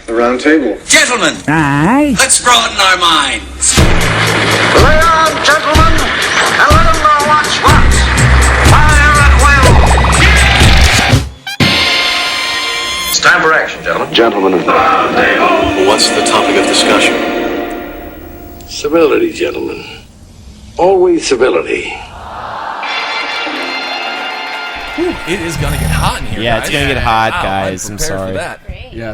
The round table. Gentlemen, Aye. let's broaden our minds. Lay on, gentlemen, and let them know what's what. Fire at will. It's time for action, gentlemen. Gentlemen of the round table. What's the topic of discussion? Civility, gentlemen. Always civility. It is gonna get hot in here. Yeah, guys. it's gonna get hot, Wow, guys. I'm prepared sorry. For that. Yeah,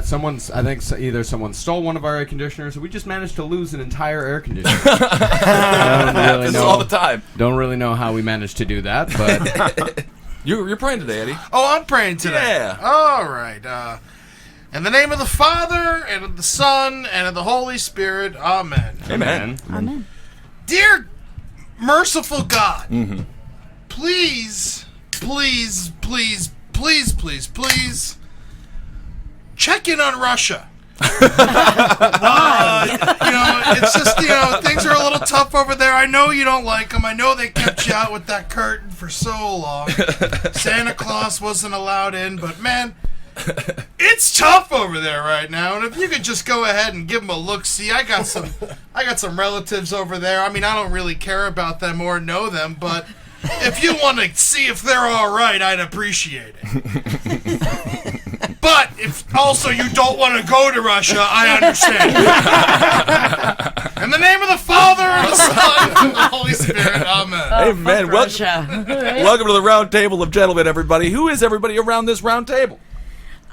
I think either someone stole one of our air conditioners, or we just managed to lose an entire air conditioner. I don't really This is know. all the time. Don't really know how we managed to do that, but You're praying today, Eddie. Oh, I'm praying today. Yeah. All right. In the name of the Father, and of the Son, and of the Holy Spirit. Amen. Amen. Amen. Dear merciful God, please, check in on Russia. It's just, things are a little tough over there. I know you don't like them. I know they kept you out with that curtain for so long. Santa Claus wasn't allowed in, but man, it's tough over there right now. And if you could just go ahead and give them a look, see, I got some relatives over there. I mean, I don't really care about them or know them, but if you want to see if they're all right, I'd appreciate it. But if also you don't want to go to Russia, I understand. In the name of the Father, and the Son, and the Holy Spirit, amen. Amen. Welcome to the round table of gentlemen, everybody. Who is everybody around this round table?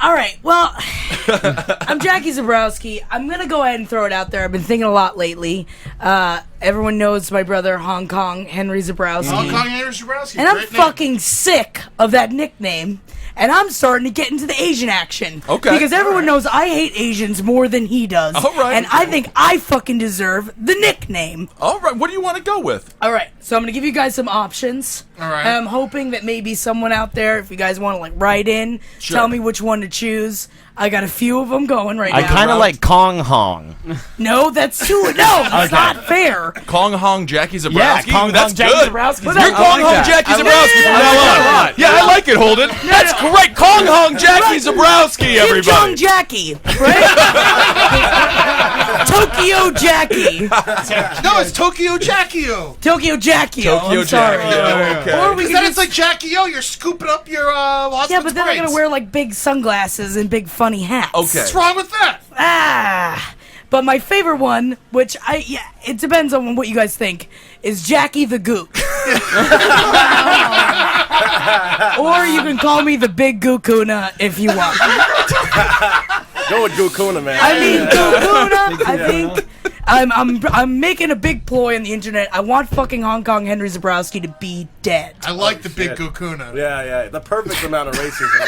All right, well, I'm Jackie Zebrowski. I'm going to go ahead and throw it out there. I've been thinking a lot lately. Everyone knows my brother, Hong Kong Henry Zebrowski. Hong Kong Henry Zebrowski. And I'm great name. fucking sick of that nickname. And I'm starting to get into the Asian action. Okay. Because everyone knows I hate Asians more than he does. All right. And I think I fucking deserve the nickname. All right. What do you want to go with? All right. So I'm going to give you guys some options. All right. I'm hoping that maybe someone out there, if you guys want to write in, Sure. tell me which one to choose. I got a few of them going right I now. kind of like Kong Hong. No, that's too. No, that's not fair. Kong Hong Jackie Zebrowski? Yeah, Kong That's Hong Jackie good. Zebrowski. But You're I Kong like Hong Jackie that. Zebrowski from now on. Yeah, I like it, Holden. That's great. Kong Hong Jackie Zebrowski, Kim Jong everybody. Jackie, right? Tokyo Jackie. No, it's Tokyo Jackie-O. Tokyo Jackie. Tokyo I'm sorry. Jackie. Okay. Or we Because could then just, it's like Jackie-O, you're scooping up your lots yeah, of but then I'm braids. gonna wear big sunglasses and big funny hats. Okay. What's wrong with that? But my favorite one, which it depends on what you guys think, is Jackie the Gook. Or you can call me the Big Gookuna if you want. Go with Gookuna, man. I mean, Gookuna, I think I'm making a big ploy on the internet. I want fucking Hong Kong Henry Zebrowski to be dead. I like the big Gookuna. Yeah, the perfect amount of racism.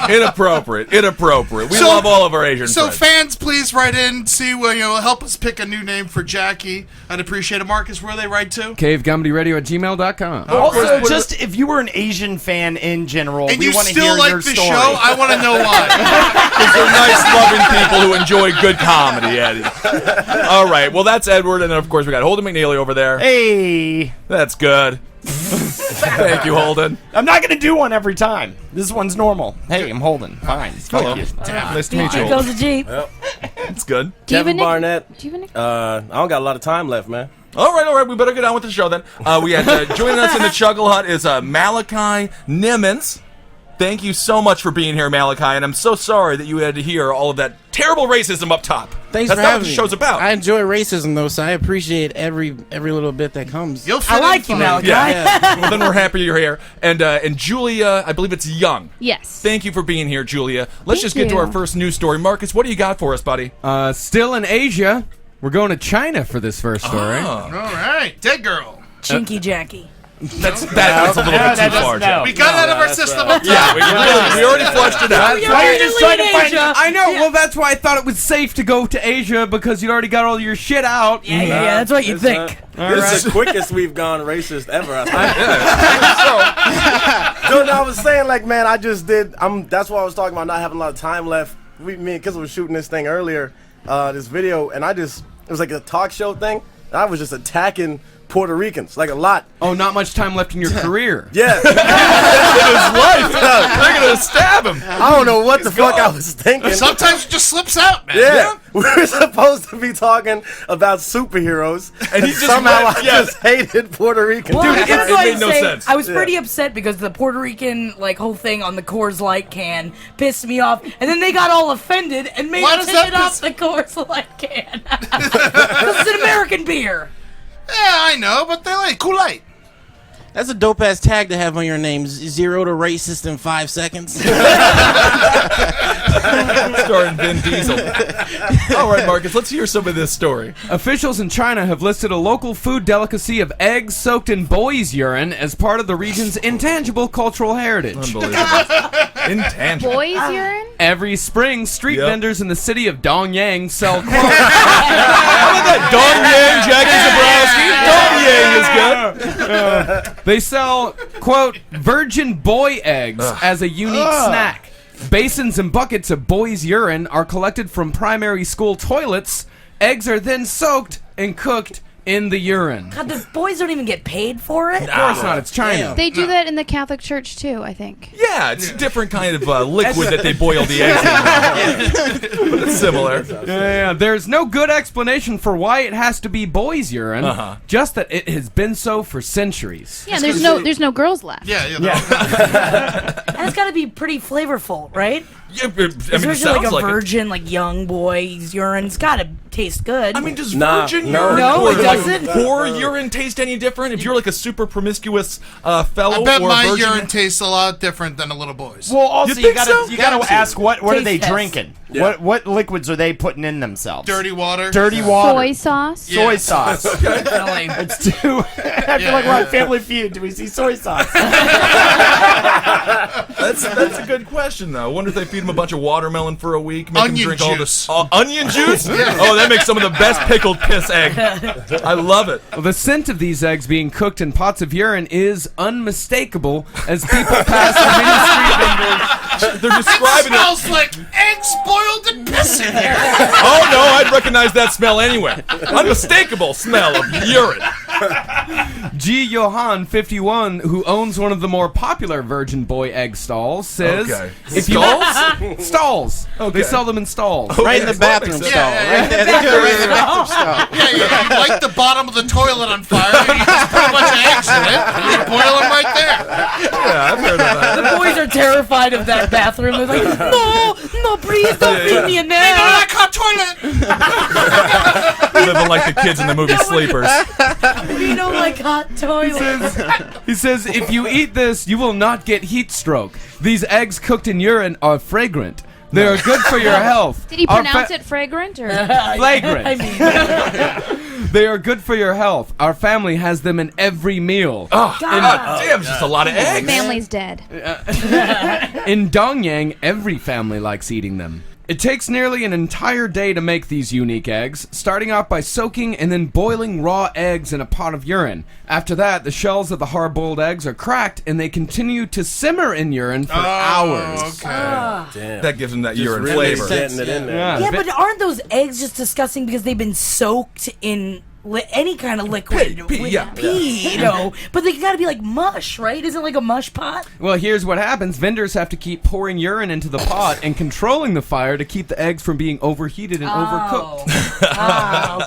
Inappropriate. We love all of our Asian So friends. fans, please write in, see help us pick a new name for Jackie. I'd appreciate it. Marcus, where they write to? cavecomedyradio@gmail.com. Also, just if you were an Asian fan in general, And we you want to still hear like your the story. show? I want to know why. Because they're nice, loving people who enjoy good comedy, Eddie. All right. Well, that's Edward. And then, of course, we got Holden McNeely over there. Hey, That's good. Thank you, Holden. I'm not gonna do one every time. This one's normal. Hey, I'm Holden. Fine. Hello. Thank you. Nice to meet you, Here Holden. goes the Jeep. It's good. Kevin Barnett. Do you have a nick- I don't got a lot of time left, man. All right. We better get on with the show then. We had joining us in the Chuckle Hut is Malachi Nimmons. Thank you so much for being here, Malachi, and I'm so sorry that you had to hear all of that terrible racism up top. Thanks That's for not having what the me. show's about. I enjoy racism, though, so I appreciate every little bit that comes. You'll fit I in like you, fine. Malachi. Yeah. Well, then we're happy you're here. And Julia, I believe it's Young. Yes. Thank you for being here, Julia. Let's just get to you. our first news story. Marcus, what do you got for us, buddy? Still in Asia. We're going to China for this first story. All right. Dead girl. Chinky Jackie. That's a little bit too far, Jeff. We got out of our system up top. Yeah, we already flushed it out. Why are you just trying to find I know. Well, that's why I thought it was safe to go to Asia, because you'd already got all your shit out. Yeah, that's what you think. This is the quickest we've gone racist ever, I think. Dude, I was saying, man, I just did. That's why I was talking about not having a lot of time left. Me and Kissel was shooting this thing earlier, this video, and it was like a talk show thing. And I was just attacking Puerto Ricans, like a lot. Oh, not much time left in your career. Yeah. His life. They're gonna stab him. I don't know what the fuck I was thinking. Sometimes it just slips out, man. Yeah. We were supposed to be talking about superheroes, And he just somehow went, I yeah. just hated Puerto Ricans. Well, Dude, I gotta it go ahead made and no say, sense. I was pretty upset because the Puerto Rican whole thing on the Coors Light can pissed me off, and then they got all offended and made Why me does take that it off piss- the Coors Light can. This is an American beer. Yeah, I know, but they like Kool-Aid. That's a dope ass tag to have on your name. 0 to racist in 5 seconds. Starring Vin Diesel. All right, Marcus, let's hear some of this story. Officials in China have listed a local food delicacy of eggs soaked in boys' urine as part of the region's intangible cultural heritage. Unbelievable. Intangible. Boys urine? Every spring, street Yep. vendors in the city of Dongyang sell How about that Dong Yang, Jackie Zebrowski? Dong Yang is good. They sell, quote, virgin boy eggs as a unique snack. Basins and buckets of boys' urine are collected from primary school toilets. Eggs are then soaked and cooked in the urine. God, the boys don't even get paid for it. Of course not, it's China. They do that in the Catholic Church too, I think. Yeah, it's a different kind of liquid that they boil the eggs in. But it's similar. Yeah, there's no good explanation for why it has to be boys' urine, just that it has been so for centuries. Yeah, there's no girls left. Yeah. And it's got to be pretty flavorful, right? Yeah, I mean, it Especially sounds like a like it. virgin, young boy's urine's got to taste good. I mean, does Nah, virgin no. urine No, or it doesn't. poor urine taste any different? If you're like a super promiscuous fellow I bet or my virgin, urine tastes a lot different than a little boy's. Well, also You think so? you gotta ask what are they Taste test. drinking? Yeah. What liquids are they putting in themselves? Dirty water. Dirty water. Soy sauce? Soy sauce. Definitely. It's too. I feel like we're on Family Feud. Do we see soy sauce? That's a good question though. I wonder if they feed them a bunch of watermelon for a week, make Onion them drink juice. all this onion juice. Oh, that makes some of the best pickled piss egg. I love it. Well, the scent of these eggs being cooked in pots of urine is unmistakable as people pass the many street vendors. They're describing it. Smells like eggs boiled and piss in here. Oh no, I'd recognize that smell anyway. Unmistakable smell of urine. G. Johan, 51, who owns one of the more popular virgin boy egg stalls, says, Okay. "If you stalls, Okay. they sell them in stalls." Right in the Okay, that bathroom makes stall. sense. Right there. They do it right in the bathroom stall. Yeah, you light the bottom of the toilet on fire, and you just put a bunch of eggs in it, and you boil them right there. Yeah, I've heard of that. The boys are terrified of that bathroom. They're like, no, please don't feed me in They there. don't like hot toilet. Living like the kids in the movie Sleepers. We don't like hot toilets. He says, "If you eat this, you will not get heat stroke. These eggs cooked in urine are fragrant. They are good for your health." Did he pronounce it fragrant or? Flagrant. I mean, They are good for your health. Our family has them in every meal. Oh, God damn, just a lot of eggs. Family's dead. In Dongyang, every family likes eating them. It takes nearly an entire day to make these unique eggs, starting out by soaking and then boiling raw eggs in a pot of urine. After that, the shells of the hard-boiled eggs are cracked and they continue to simmer in urine for hours. Okay. Damn. That gives them that Just urine really flavor. getting it in there. yeah, but aren't those eggs just disgusting because they've been soaked in any kind of liquid? Pee, with yeah. pee, you know. But they gotta be like mush, right? Isn't it like a mush pot? Well, here's what happens. Vendors have to keep pouring urine into the pot and controlling the fire to keep the eggs from being overheated and overcooked.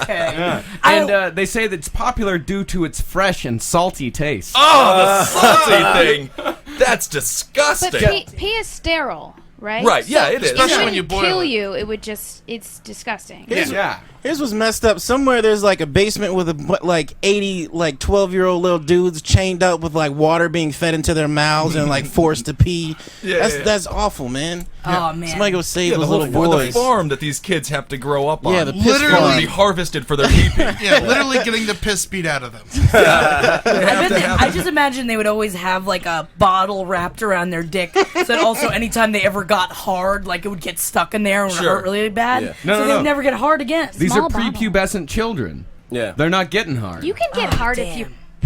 Okay. And they say that it's popular due to its fresh and salty taste. Oh, the salty thing. That's But disgusting. pee is sterile, right? Right, yeah, it is. Especially It when you wouldn't boil kill it. you. It would just, it's disgusting. Yeah. Here's what's messed up. Somewhere there's like a basement with 80 12-year-old little dudes chained up with like water being fed into their mouths and like forced to pee. Yeah. That's awful, man. Oh man. Somebody go save Yeah, the those whole little the boys. farm that these kids have to grow up on. Yeah, the piss Literally- Or farm. be harvested for their pee-pee. Yeah, literally getting the piss beat out of them. I just imagine they would always have like a bottle wrapped around their dick, so that also anytime they ever got hard, like it would get stuck in there and Sure. hurt really bad. Yeah. No, so no, they no. would never get hard again. These Small are bottle. prepubescent children. Yeah. They're not getting hard. You can get hard if damn.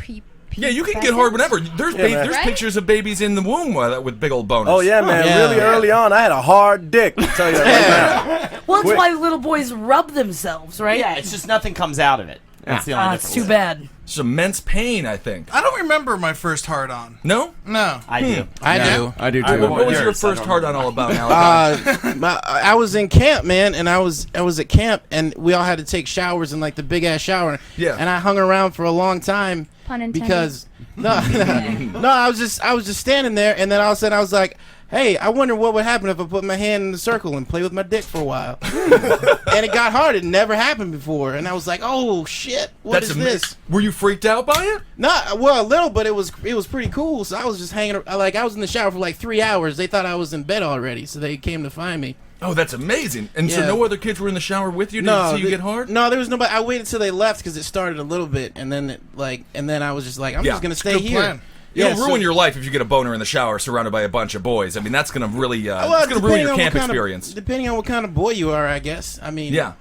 you Yeah, you can get hard whenever. There's man. there's Right? pictures of babies in the womb with big old boners. Oh yeah, man. yeah. Really early on, I had a hard dick. I'll tell you that right now. Well, that's why little boys rub themselves, right? Yeah, it's just nothing comes out of it. That's the only Ah, difference. it's too bad. some immense pain, I think. I don't remember my first hard-on. No? No. I do. I do. I do too. What was your first hard-on all about, Malachi? I was in camp, man, and I was at camp, and we all had to take showers in like the big ass shower. Yeah. And I hung around for a long time Pun intended. because no, I was just standing there, and then all of a sudden I was like, hey, I wonder what would happen if I put my hand in a circle and play with my dick for a while. And it got hard. It never happened before, and I was like, oh shit, what is this? Were you freaked out by it? No, well, a little, but it was pretty cool. So I was just hanging, like I was in the shower for like 3 hours. They thought I was in bed already, so they came to find me. Oh, that's amazing. And so Yeah. no other kids were in the shower with you? Did you see you get hard? No, there was nobody. I waited till they left because it started a little bit, and then I was just like, I'm just gonna stay Good here. plan. It'll ruin your life if you get a boner in the shower surrounded by a bunch of boys. I mean, that's going to really it's going to ruin your camp experience. Depending on what kind of boy you are, I guess. I mean, Yeah.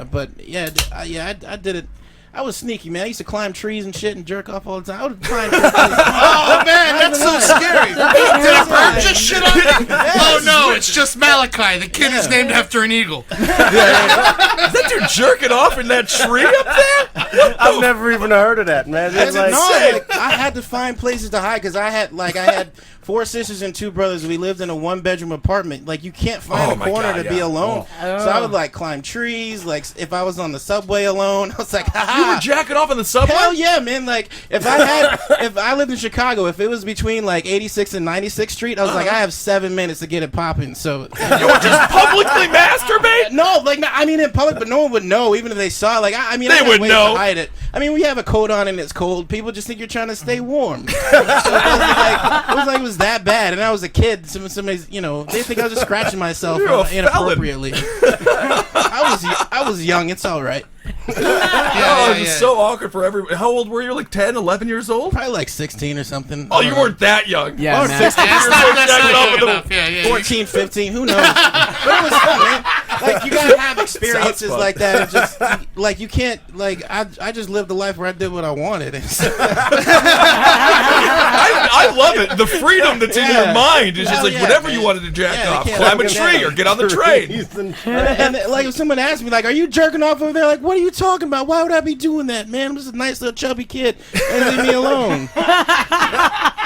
but I did it. I was sneaky, man. I used to climb trees and shit and jerk off all the time. I would climb. Oh man, that's so scary. Did a bird just shit on you? Oh no, it's just Malachi. The kid is named after an eagle. Is that dude jerking off in that tree up there? I've never even heard of that, man. I had to find places to hide because I had 4 sisters and 2 brothers. We lived in a 1-bedroom apartment. Like, you can't find a corner to be alone. So I would like climb trees. Like, if I was on the subway alone, I was like, haha. You were jacking off on the subway? Hell yeah, man. Like, if I lived in Chicago, if it was between like 86th and 96th Street, I was like, I have 7 minutes to get it popping. So you would just publicly masturbate? No, like, I mean in public, but no one would know, even if they saw it. Like, I mean, they I would ways know. to hide it. I mean, we have a coat on and it's cold. People just think you're trying to stay warm. So it was that bad, and I was a kid. Somebody's, they think I was just scratching myself inappropriately. I was young. It's all right. It's so awkward for everyone. How old were you? Like 10, 11 years old? Probably like 16 or something. Oh, you weren't that young. Yeah, or 16 14, 15, who knows? But it was fun, man. Like, you gotta have experiences like that. And just like, you can't, like, I just lived a life where I did what I wanted. I love it. The freedom that's in your mind is just like whatever you wanted to jack off. Climb a tree or get on the train. And like, if someone asked me, like, are you jerking off over there? Like, what are you talking about? Why would I be doing that, man? I'm just a nice little chubby kid. And leave me alone.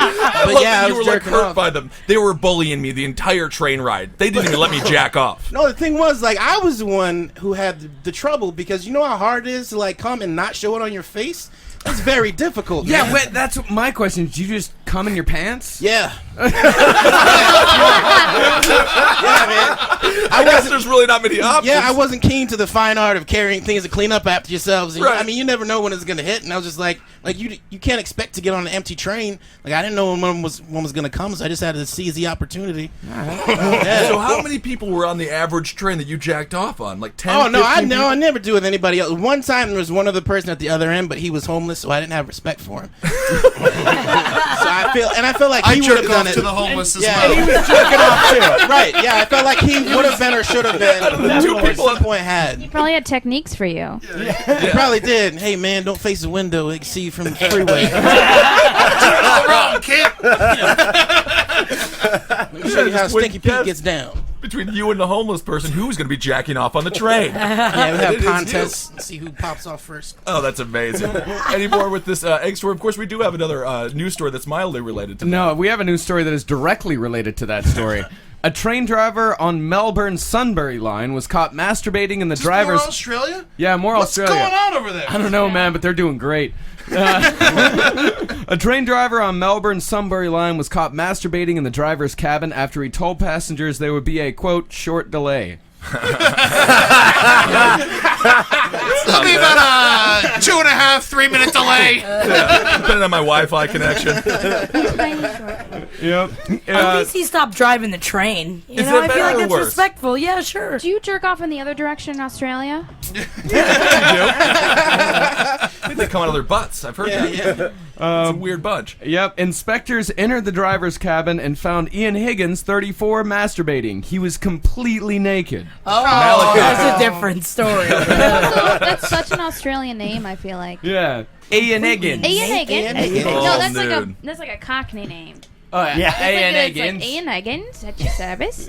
I you were like hurt by them. They were bullying me the entire train ride. They didn't even let me jack off. No, the thing was, like, I was the one who had the trouble because you know how hard it is to like come and not show it on your face? It's very difficult. Yeah, man. wait, that's my question. Did you just cum in your pants? Yeah. Yeah, man. I guess there's really not many options. Yeah, I wasn't keen to the fine art of carrying things to clean up after yourselves. And, right. I mean, you never know when it's gonna hit, and I was just like you can't expect to get on an empty train. Like, I didn't know when one was gonna come, so I just had to seize the opportunity. Yeah. So how many people were on the average train that you jacked off on? Like 10? Oh no, 15 I never do with anybody else. One time there was one other person at the other end, but he was homeless, so I didn't have respect for him. So I feel like he would have done it to the homeless as yeah, well. and he was jerking off too. Right? Yeah, I felt like he would have been or should have been. Two people at some point had. He probably had techniques for you. He probably did. Hey man, don't face the window. They can see you from the freeway. You're all wrong, kid. Let me show you how Stinky Pete gets down. Between you and the homeless person, who's going to be jacking off on the train? Yeah, we have contests. See who pops off first. Oh, that's amazing. Any more with this egg story? Of course, we do have another news story that's mildly related to that. No, we have a news story that is directly related to that story. A train driver on Melbourne Sunbury line was caught masturbating in the driver's... More Australia? Yeah, more Australia. What's going on over there? I don't know, man, but they're doing great. A train driver on Melbourne Sunbury line was caught masturbating in the driver's cabin after he told passengers there would be a, quote, short delay. It'll be about a 2.5-3 minute delay. Depending on my Wi-Fi connection. Yep. At least he stopped driving the train. You Is know, that I feel better like or that's worse? respectful. Yeah, sure. Do you jerk off in the other direction in Australia? I think they come out of their butts. I've heard that. Yeah. It's a weird bunch. Yep. Inspectors entered the driver's cabin and found Ian Higgins, 34, masturbating. He was completely naked. Oh, Malachi. that's a different story. That's such an Australian name, I feel like. Yeah. Ian Higgins. Ian Higgins. Ian Higgins. No, Oh, that's dude. like a Cockney name. Oh, yeah. It's like Ian Eggins at your service.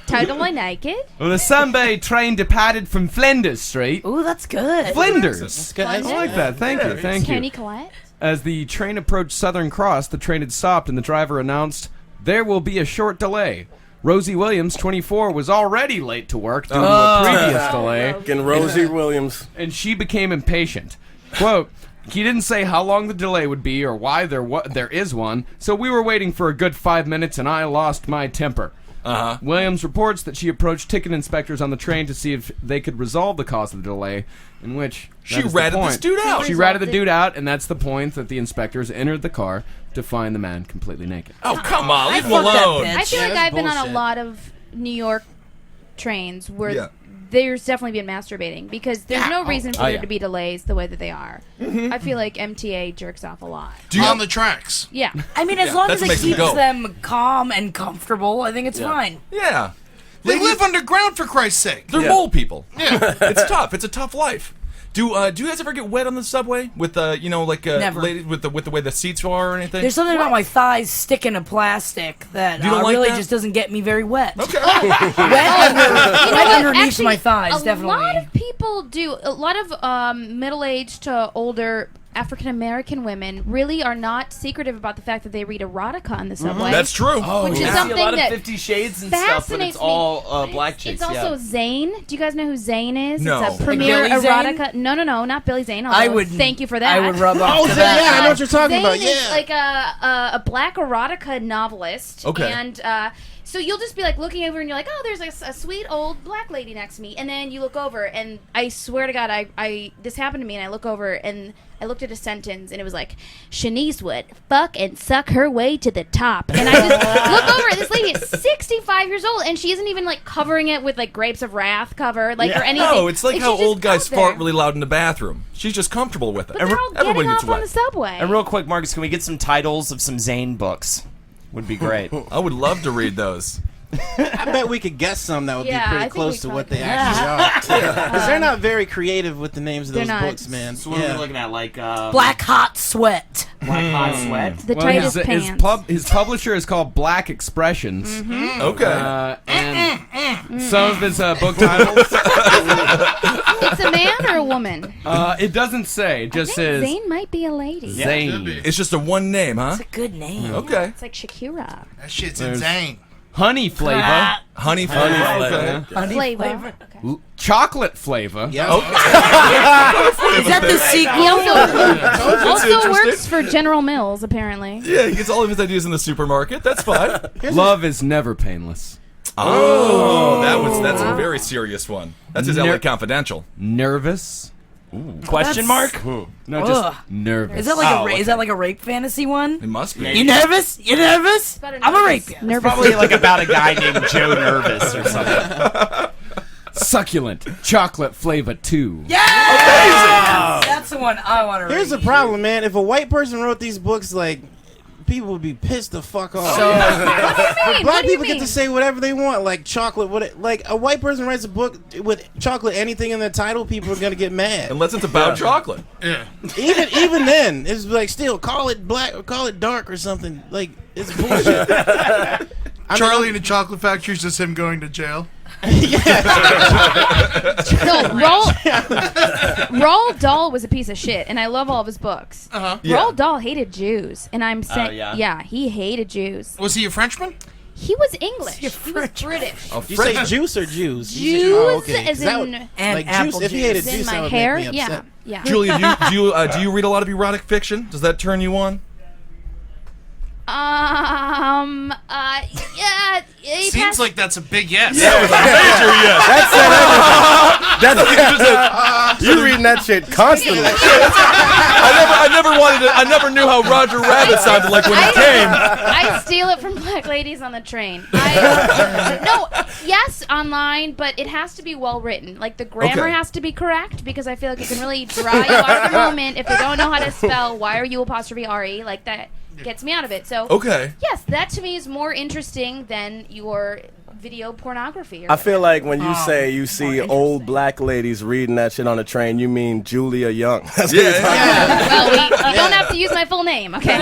Totally naked. Well, the Sunday train departed from Flinders Street. Ooh, that's good. Flinders. I like that. Thank you. Tony Collette. As the train approached Southern Cross, the train had stopped and the driver announced, "There will be a short delay." Rosie Williams, 24, was already late to work due to a previous delay. Fucking Rosie Williams. And she became impatient. Quote, "He didn't say how long the delay would be or why there is one, so we were waiting for a good 5 minutes and I lost my temper." Williams reports that she approached ticket inspectors on the train to see if they could resolve the cause of the delay, in which she ratted this dude out. She ratted the dude out, and that's the point that the inspectors entered the car to find the man completely naked. Oh, come on, leave him alone. I feel like I've been on a lot of New York trains where there's definitely been masturbating because there's no reason for there to be delays the way that they are. I feel like MTA jerks off a lot. On the tracks. Yeah. I mean, as long as it keeps them calm and comfortable, I think it's fine. Yeah. They live underground, for Christ's sake. They're mole people. Yeah. It's tough. It's a tough life. Do you guys ever get wet on the subway with Never. ladies with the way the seats are or anything? There's something about my thighs sticking to plastic that You don't like really that? just doesn't get me very wet. Okay. Wet underneath Actually, my thighs, a definitely. lot of people do. A lot of middle-aged to older African-American women really are not secretive about the fact that they read erotica on the subway. That's true. Which is I see something a lot of that 50 Shades and stuff, but fascinates it's all me. black chicks. It's also Zane. Do you guys know who Zane is? No. It's a premier Billy Zane? erotica. No, not Billy Zane. I would. Thank you for that. I would rub off. Oh, to Zane, that. yeah, I know what you're talking Zane about. is Yeah. like a black erotica novelist. Okay. And so you'll just be like looking over and you're like, oh, there's a sweet old black lady next to me, and then you look over and I swear to God, I this happened to me, and I look over and I looked at a sentence and it was like, Shanice would fuck and suck her way to the top, and I just look over and this lady is 65 years old and she isn't even like covering it with like Grapes of Wrath cover or anything. No, it's like how she's just old guys out there. fart really loud in the bathroom. She's just comfortable with it. But they're all getting off on the subway. And real quick, Marcus, can we get some titles of some Zane books? Would be great. I would love to read those. I bet we could guess some that would Yeah, be I pretty think close we to what probably they actually are. Because they're not very creative with the names of They're those not. books, man. So what are we looking at? Like Black Hot Sweat. Black Hot Sweat? The tightest pants. His publisher is called Black Expressions. Okay. And some of his book titles. It's a man or a woman? It doesn't say. It just says Zane might be a lady. Zane. It's just a one name, huh? It's a good name. Okay. It's like Shakira. That shit's There's- insane. Honey flavor. Honey flavor. Okay. Honey Flavor. Okay. Chocolate flavor. Yeah. Is that the sequel? He also interesting. works for General Mills, apparently. Yeah, he gets all of his ideas in the supermarket. That's fine. Love is never painless. Oh, that's a very serious one. That's his LA Confidential. Nervous. Question mark? No, just Ugh. nervous. Is that like is that like a rape fantasy one? It must be. You nervous? You nervous? I'm a rape you. Nervous. Probably like about a guy named Joe Nervous or something. Succulent. Chocolate flavor too. Yeah! That's the one I want to read. Here's the problem, man. If a white person wrote these books, like, people would be pissed the fuck off. So, But black people get to say whatever they want, like chocolate. Like a white person writes a book with chocolate, anything in the title, people are gonna get mad. Unless it's about chocolate. Yeah. Even then, it's like still call it black or call it dark or something. Like it's bullshit. Charlie and the Chocolate Factory is just him going to jail. No, Roald Dahl was a piece of shit, and I love all of his books. Uh-huh. Roald Dahl hated Jews, and I'm saying, yeah? He hated Jews. Was he a Frenchman? He was English. He was British. Did you say juice or Jews? Jews, Oh, okay. 'Cause as that in would- and like apple juice. If he hated as in juice, my that would hair. make me upset. Yeah. Julia, do you read a lot of erotic fiction? Does that turn you on? Yeah. Seems like that's a big yes. Yeah, it was a major yes. That's you reading that shit constantly. I never knew how Roger Rabbit sounded like when he came. I steal it from black ladies on the train. Yes, online, but it has to be well written. Like the grammar Okay. has to be correct because I feel like it can really dry you out of the moment if they don't know how to spell why are you apostrophe re, like that gets me out of it. So Okay. yes, that to me is more interesting than your video pornography. I feel like when you say you see old black ladies reading that shit on the train, you mean Julia Young. That's what you're talking about. Well, you don't have to use my full name, okay?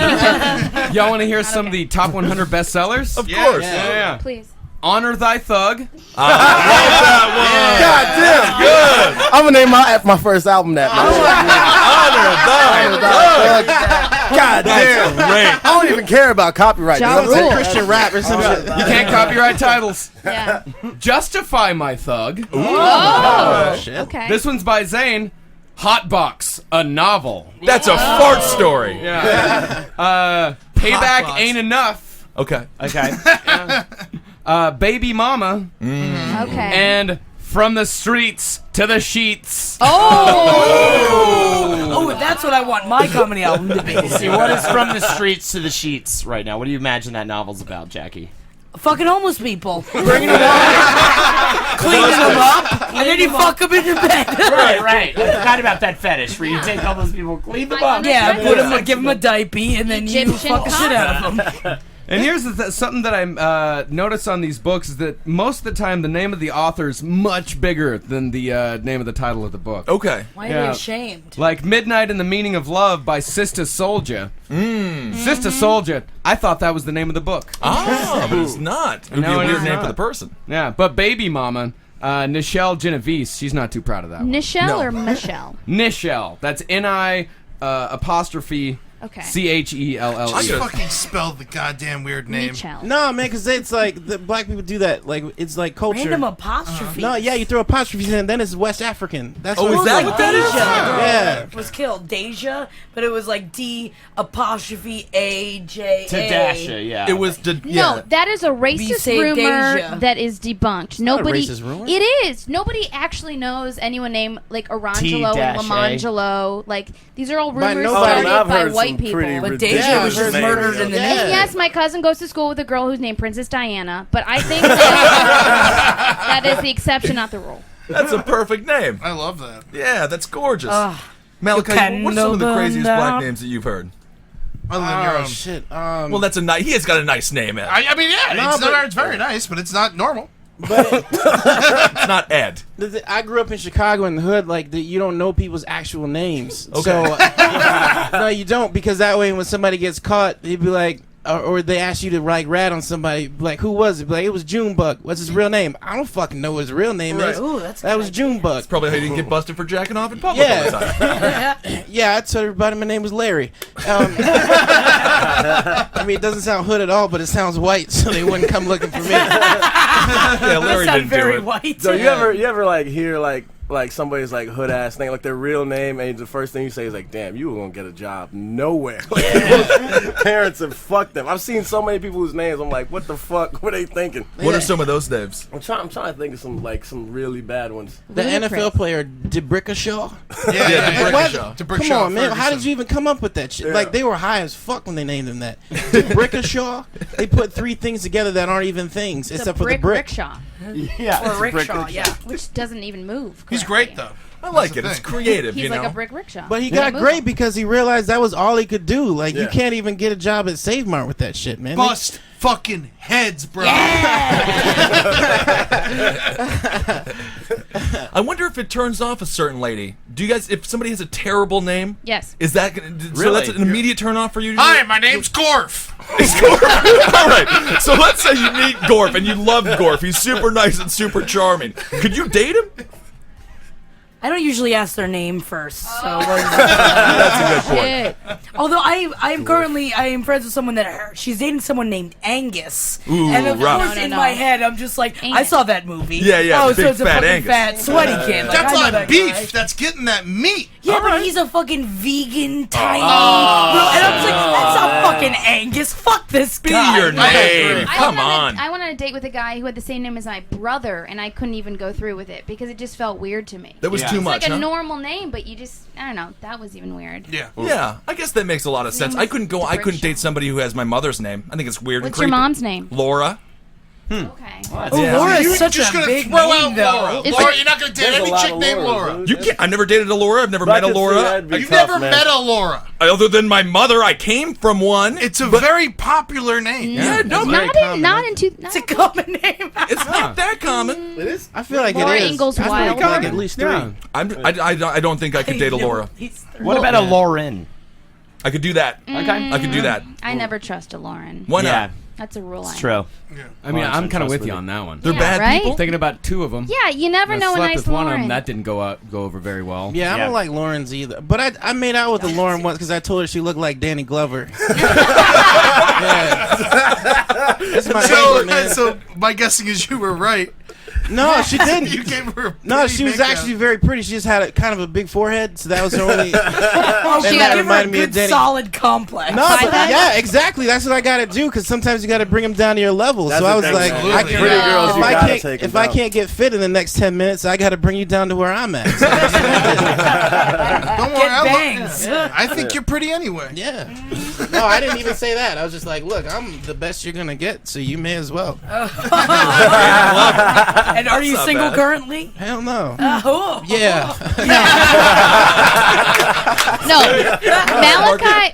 Y'all want to hear some of the top 100 bestsellers? Of course. Yeah. Please. Honor Thy Thug. God damn, good. I'm gonna name my first album that. Honor Thy Thug. God damn. Great. I don't even care about copyright. Ja It's Rule. Christian rap or some shit. You can't copyright titles. Yeah. Justify My Thug. Oh, shit. Okay. This one's by Zane. Hotbox, a novel. That's a fart story. Yeah. Payback Hotbox. Ain't Enough. Okay. Baby Mama. Okay. And From the Streets to the Sheets. Oh, that's what I want my comedy album to be. See, what is From the Streets to the Sheets right now? What do you imagine that novel's about, Jackie? Fucking homeless people. Bringing them up, cleaning them up, and then you fuck them in your bed. Right. I forgot about that fetish where you take all those people, clean them up. Yeah, give them a diaper, and then you Egyptian fuck the shit out of them. And here's something that I noticed on these books is that most of the time the name of the author is much bigger than the name of the title of the book. Okay. Why are they ashamed? Like Midnight and the Meaning of Love by Sister Souljah. Sister Souljah. I thought that was the name of the book. Ah, but it's not. It would be a weird name for the person. Yeah, but Baby Mama, Nichelle Genovese, she's not too proud of that one. Nichelle or Michelle? Nichelle. That's N-I apostrophe Okay. C-H-E-L-L-E. Just fucking spell the goddamn weird name. Michelle. No, man, because it's like the black people do that. Like it's like culture. Random apostrophes. No, yeah, you throw apostrophes in, and then it's West African. That's Oh, what is it's that like. what that is? Yeah. Was killed Deja, but it was like D apostrophe A-J-A. To Dasha, yeah. It was. No, that is a racist say rumor Deja. that is debunked. Nobody. racist rumor. It is. Nobody actually knows anyone named like Orangelo and T-A. Lamangelo. Like these are all rumors nobody. started I've by heard white some people. pretty But ridiculous Deja was just names. murdered in the Yeah. And name. yes, my cousin goes to school with a girl who's named Princess Diana, but I think that is the exception, not the rule. That's a perfect name. I love that. Yeah, that's gorgeous. You Malachi, can what are some of the open craziest up. black names that you've heard? Other than your Oh own. shit. Well, that's a nice. He has got a nice name. Ed. I mean, yeah, No, it's, but- it's very nice, but it's not normal. It's not Ed. I grew up in Chicago in the hood. Like you don't know people's actual names. Okay. So no, you don't, because that way when somebody gets caught, they'd be like, or they ask you to like rat on somebody, like who was it? Be like, it was Junebug. What's his real name? I don't fucking know what his real name is. Ooh, that's That was Junebug. Probably how you didn't get busted for jacking off in public all the time. Yeah, I told everybody my name was Larry. I mean, it doesn't sound hood at all, but it sounds white, so they wouldn't come looking for me. Yeah, Larry That didn't sound very do it. white. So you ever like hear like somebody's like hood ass thing, like their real name, and the first thing you say is like, "Damn, you were gonna get a job nowhere." Like, parents have fucked them. I've seen so many people whose names I'm like, what the fuck? What are they thinking? What are some of those names? I'm trying to think of some really bad ones. The NFL player, DeBrickashaw. Yeah, What? DeBrickashaw. Come on, man. How Ferguson. did you even come up with that shit? Yeah. Like, they were high as fuck when they named him that. DeBrickashaw, they put three things together that aren't even things, except for the brick brick. rickshaw, Or rickshaw, yeah. which doesn't even move. He's correctly. great, though. I like That's it. the It's thing. creative, He's you know. like a brick rickshaw. But he Doesn't got move. great because he realized that was all he could do. Like, you Yeah. can't even get a job at Save Mart with that shit, man. Bust fucking heads, bro. I wonder if it turns off a certain lady. Do you guys, if somebody has a terrible name, Yes. is that gonna, so that's an immediate turn off for you? Hi, my name's Gorf. It's Gorf. All right. So let's say you meet Gorf and you love Gorf. He's super nice and super charming. Could you date him? I don't usually ask their name first, so That's a good point. Shit. although I am friends with someone that she's dating someone named Angus, Ooh, and of rough. course No, in no. my head I'm just like, I Angus. saw that movie. Yeah, yeah, Oh, big so it's a fat fucking Angus. fat sweaty kid. Like, That's I know not that beef. guy. That's getting that meat. Yeah, but he's a fucking vegan, tiny. and I'm just like, that's not fucking Angus. Fuck this Be guy. your name. I Come went on. I went on a date with a guy who had the same name as my brother, and I couldn't even go through with it because it just felt weird to me. That was too It's much, like a huh? normal name, but you just, I don't know, that was even weird. Yeah. Yeah, I guess that makes a lot of sense. I couldn't date somebody who has my mother's name. I think it's weird and What's your creepy. mom's name? Laura. Okay. Laura is You're such just a gonna big throw name, out though. Laura. It's Laura, like- you're not gonna date There's a any lot chick of named Lauras, Laura. dude. You can't. I've never dated a Laura. I've never But I met a could see Laura. that'd be You've tough, never man. met a Laura. Other than my mother, I came from one. It's a very popular name. Yeah, no, Not in two. It's a common name. it's not that common. It is. I feel like Laura it is. Ingalls I feel Wilde. like at least 3. Yeah. I don't think I could date a Laura. What about a Lauren? I could do that. Okay. I could do that. I never trust a Lauren. Why not? Yeah, That's a rule. it's true. I mean, Lauren's I'm kind of with untrustworthy. you on that one. They're Yeah, bad right? people. Thinking about 2 of them. Yeah, you never I know a slept nice with one of them. Lauren. That didn't go over very well. Yeah, I Yeah. don't like Lauren's either. But I made out with a Lauren once because I told her she looked like Danny Glover. Yeah. That's my favorite, man. So my guessing is you were right. No, she didn't. You gave her. A No, pretty she was makeup. actually very pretty. She just had a kind of a big forehead, so that was her only. Oh, and she that give her a reminded me of good Danny. solid complex. No, but yeah, exactly. That's what I got to do because sometimes you got to bring them down to your level. That's so I the was thing, like, man. I Absolutely. can, Pretty girls, if you I gotta can't, take 'em if I down. can't get fit in the next 10 minutes, I got to bring you down to where I'm at. So Don't worry, Get bangs. I think you're pretty anyway. yeah. No, I didn't even say that. I was just like, look, I'm the best you're gonna get, so you may as well. And are you not single bad. currently? Hell no. Oh. Yeah. No,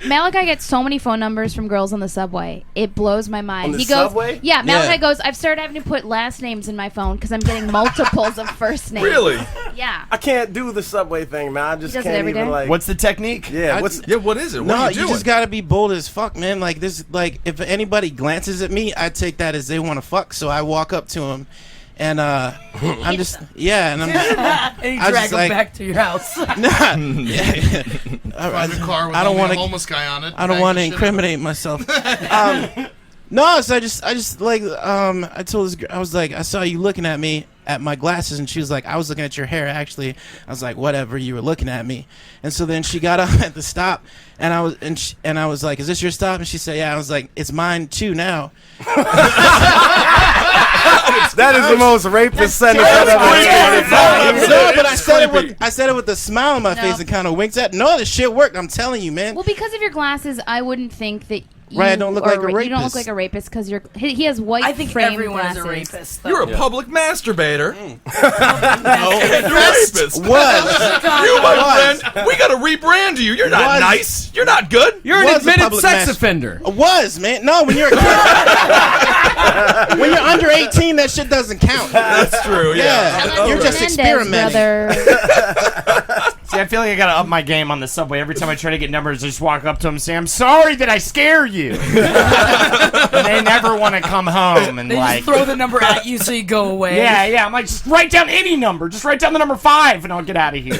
Malachi gets so many phone numbers from girls on the subway. It blows my mind. On the He goes, subway? yeah. Malachi Yeah. goes, I've started having to put last names in my phone because I'm getting multiples of first names. Really? Yeah. I can't do the subway thing, man. I just does it can't every even day? like. What's the technique? Yeah. I- What's Yeah. What is it? What No, are you you doing? just gotta be bold as fuck, man. Like this, like if anybody glances at me, I take that as they want to fuck. So I walk up to them, and I'm just and I'm just, And you I was drag just them like- back to your house. nah. Private car with I don't only wanna- a homeless guy on it. I don't want to incriminate myself. No, so I just like I told this girl, I was like, I saw you looking at me at my glasses, and she was like, I was looking at your hair actually. I was like, whatever, you were looking at me. And so then she got up at the stop, and I was like, is this your stop? And she said, yeah. I was like, it's mine too now. that is the most rapist sentence I've ever heard. No, but I said it with a smile on my face and kind of winked at. No, the shit worked. I'm telling you, man. Well, because of your glasses, I wouldn't think that. Right, I don't look like a You don't look rapist. like a rapist because he has white. I think frame everyone glasses. is a rapist. Though. You're a public masturbator. Mm. And you're a rapist. Was. You, my friend, we gotta rebrand you. You're not Was. nice. You're not good. You're an Was a admitted public sex mas- offender. Was, man. No, when you're a kid. When you're under 18, that shit doesn't count. That's true. Yeah. Yeah, you're just experimenting. Brother. See, I feel like I gotta up my game on the subway. Every time I try to get numbers, I just walk up to them and say, I'm sorry that I scare you. And they never want to come home and They like... just throw the number at you so you go away. Yeah, I'm like, just write down any number. Just write down the number 5 and I'll get out of here.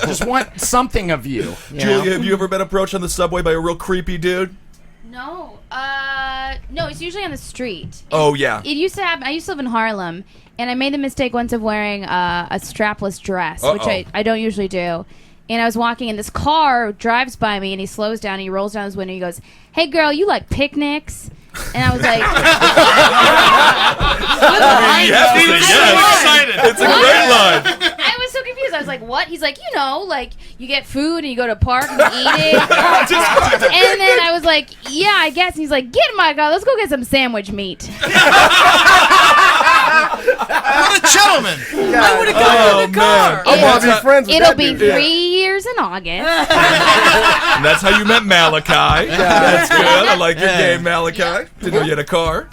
Just want something of you. You know? Julia, have you ever been approached on the subway by a real creepy dude? No. No, it's usually on the street. Oh, yeah. It used to happen. I used to live in Harlem, and I made the mistake once of wearing a strapless dress, which I don't usually do. And I was walking, and this car drives by me, and he slows down, and he rolls down his window, and he goes, "Hey, girl, you like picnics?" And I was like, You have to say yes. It's a great line. I was so confused. I was like, what? He's like, you know, like, you get food and you go to a park and you eat it. And then I was like, yeah, I guess. And he's like, get in my car. Let's go get some sandwich meat. What a gentleman! I would have gotten in the car. I want to be friends with It'll that be dude. 3 years in August. And that's how you met Malachi. That's good. I like your game, Malachi. Didn't know you had a car.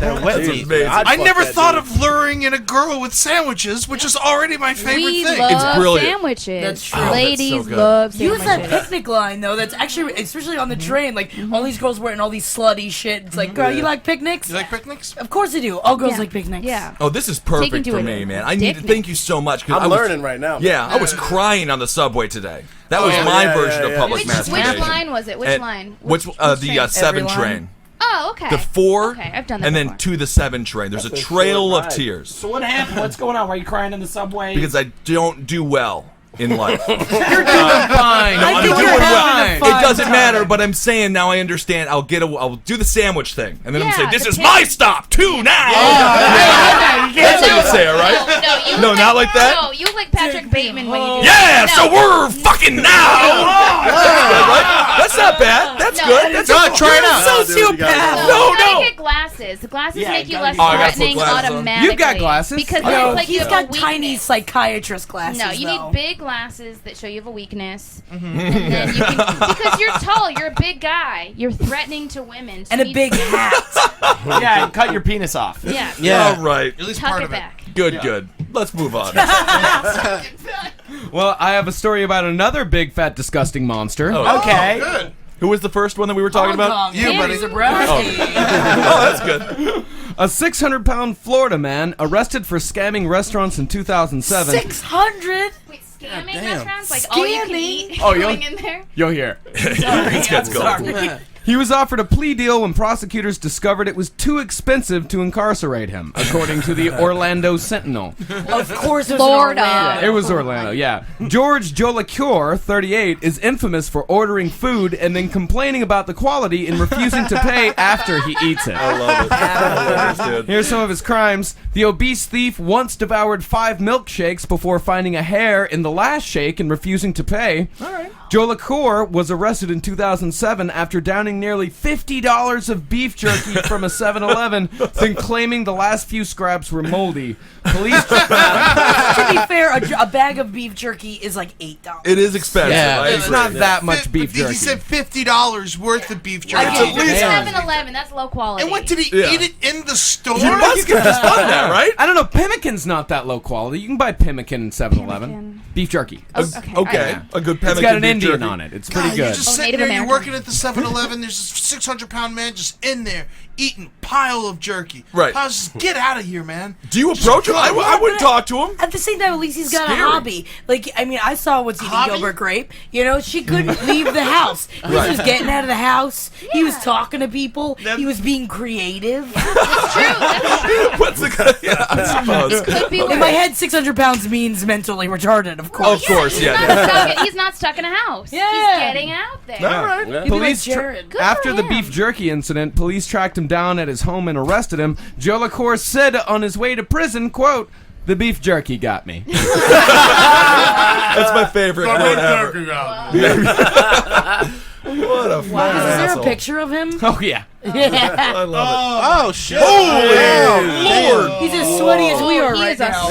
That wet That's meat. amazing. I never thought of luring in a girl with sandwiches, which is already my favorite We thing. love It's brilliant. sandwiches. That's true. Ladies that's so good. love Use that sandwiches. picnic line though. That's actually, especially on the train. Like all these girls wearing all these slutty shit. It's like, girl, you like picnics? You like picnics? Of course they do. All girls Yeah. like picnics. Yeah. Oh, this is perfect Taking for to me, a man. I need to dick thank you so much. 'cause I'm I was, learning right now. Yeah, I was crying on the subway today. That was yeah, my yeah, version yeah, of yeah. public Which masturbation. line was it? Which And line? Which the train? 7 Every line? train. Oh, okay. The 4, Okay, I've done that and then before. to the 7 train. There's That's a a trail short of ride. tears So what happened? What's going on? Why are you crying in the subway? because I don't do well. in life. You're doing fine. I think you're having a fine It doesn't time. matter, but I'm saying now I understand. I'll do the sandwich thing, and then I'm Yeah, gonna say, "This the is pig. my stop too now." That's That's how you say it, right? No, No, not like that? No, you look like Patrick Bateman when you do Yeah, that. so we're fucking now. That's good, right? That's not bad. That's No. good. That's Try it out. Sociopath. No, You gotta no. get glasses. The glasses Yeah, make you gotta less get glasses. Oh, I gotta put threatening glasses on. automatically. You've got glasses. Because No, then it's like you He's have got a tiny weakness. psychiatrist glasses. No, you though. need big glasses that show you have a weakness. And then you can, because you're tall, you're a big guy. You're threatening to women. So and you a need- big hat. Yeah, and cut your penis off. Yeah. Yeah. All right. At least Tuck part it of it. back. Good. Let's move on. Well, I have a story about another big, fat, disgusting monster. Oh. Okay. Good. Who was the first one that we were talking about? You, buddy. Zebrowski. Oh, that's good. A 600-pound Florida man arrested for scamming restaurants in 2007. 600. Wait, scamming damn. restaurants? Like all you can eat Oh, going in there? You'll hear. Let's go. He was offered a plea deal when prosecutors discovered it was too expensive to incarcerate him, according to the Orlando Sentinel. Of course, it was Florida. Orlando. It was Orlando, yeah. George Jolacure, 38, is infamous for ordering food and then complaining about the quality and refusing to pay after he eats it. I love it. I love this dude. Here's some of his crimes. The obese thief once devoured 5 milkshakes before finding a hair in the last shake and refusing to pay. All right. Jolacure was arrested in 2007 after downing nearly $50 of beef jerky from a 7-Eleven, then claiming the last few scraps were moldy. Police. To be fair, a bag of beef jerky is like $8. It is expensive. Yeah, I it's agree. not that much beef He jerky. said $50 worth of beef jerky. I get it. It's Damn. 7-Eleven. That's low quality. And what did he Yeah. eat it in the store? You must have just done that, right? I don't know. Pemmican's not that low quality. You can buy pemmican in 7-Eleven. Pemmican. Beef jerky. Okay. A good pemmican It's got an beef Indian jerky. on it. It's pretty God, good. You're just sitting Native there, you're American. working at the 7-Eleven, there's this 600-pound man just in there eating pile of jerky. Right. I was just, get out of here, man. Do you approach him? I wouldn't talk to him. At the same time, at least he's got Scary. a hobby. Like, I mean, I saw what's eating Hobby? Gilbert Grape. You know, she couldn't leave the house. He was just getting out of the house. He was talking to people. He was being creative. That's true. That's true. What's the guy? Yeah, I suppose. Could be In worse. my head, 600 pounds means mentally retarded, of course. Of course, He's yeah. not, he's not stuck in a house. Yeah. He's getting out there. All right. You'd be like Police Jared. Good for after the him. beef jerky incident, police tracked him down at his home and arrested him. Jolacure said on his way to prison, quote, "The beef jerky got me." That's my favorite quote ever. What a fucking Is there asshole. a picture of him? Oh, yeah. I love Oh shit! Holy Lord! He's as sweaty as we are He right is a now.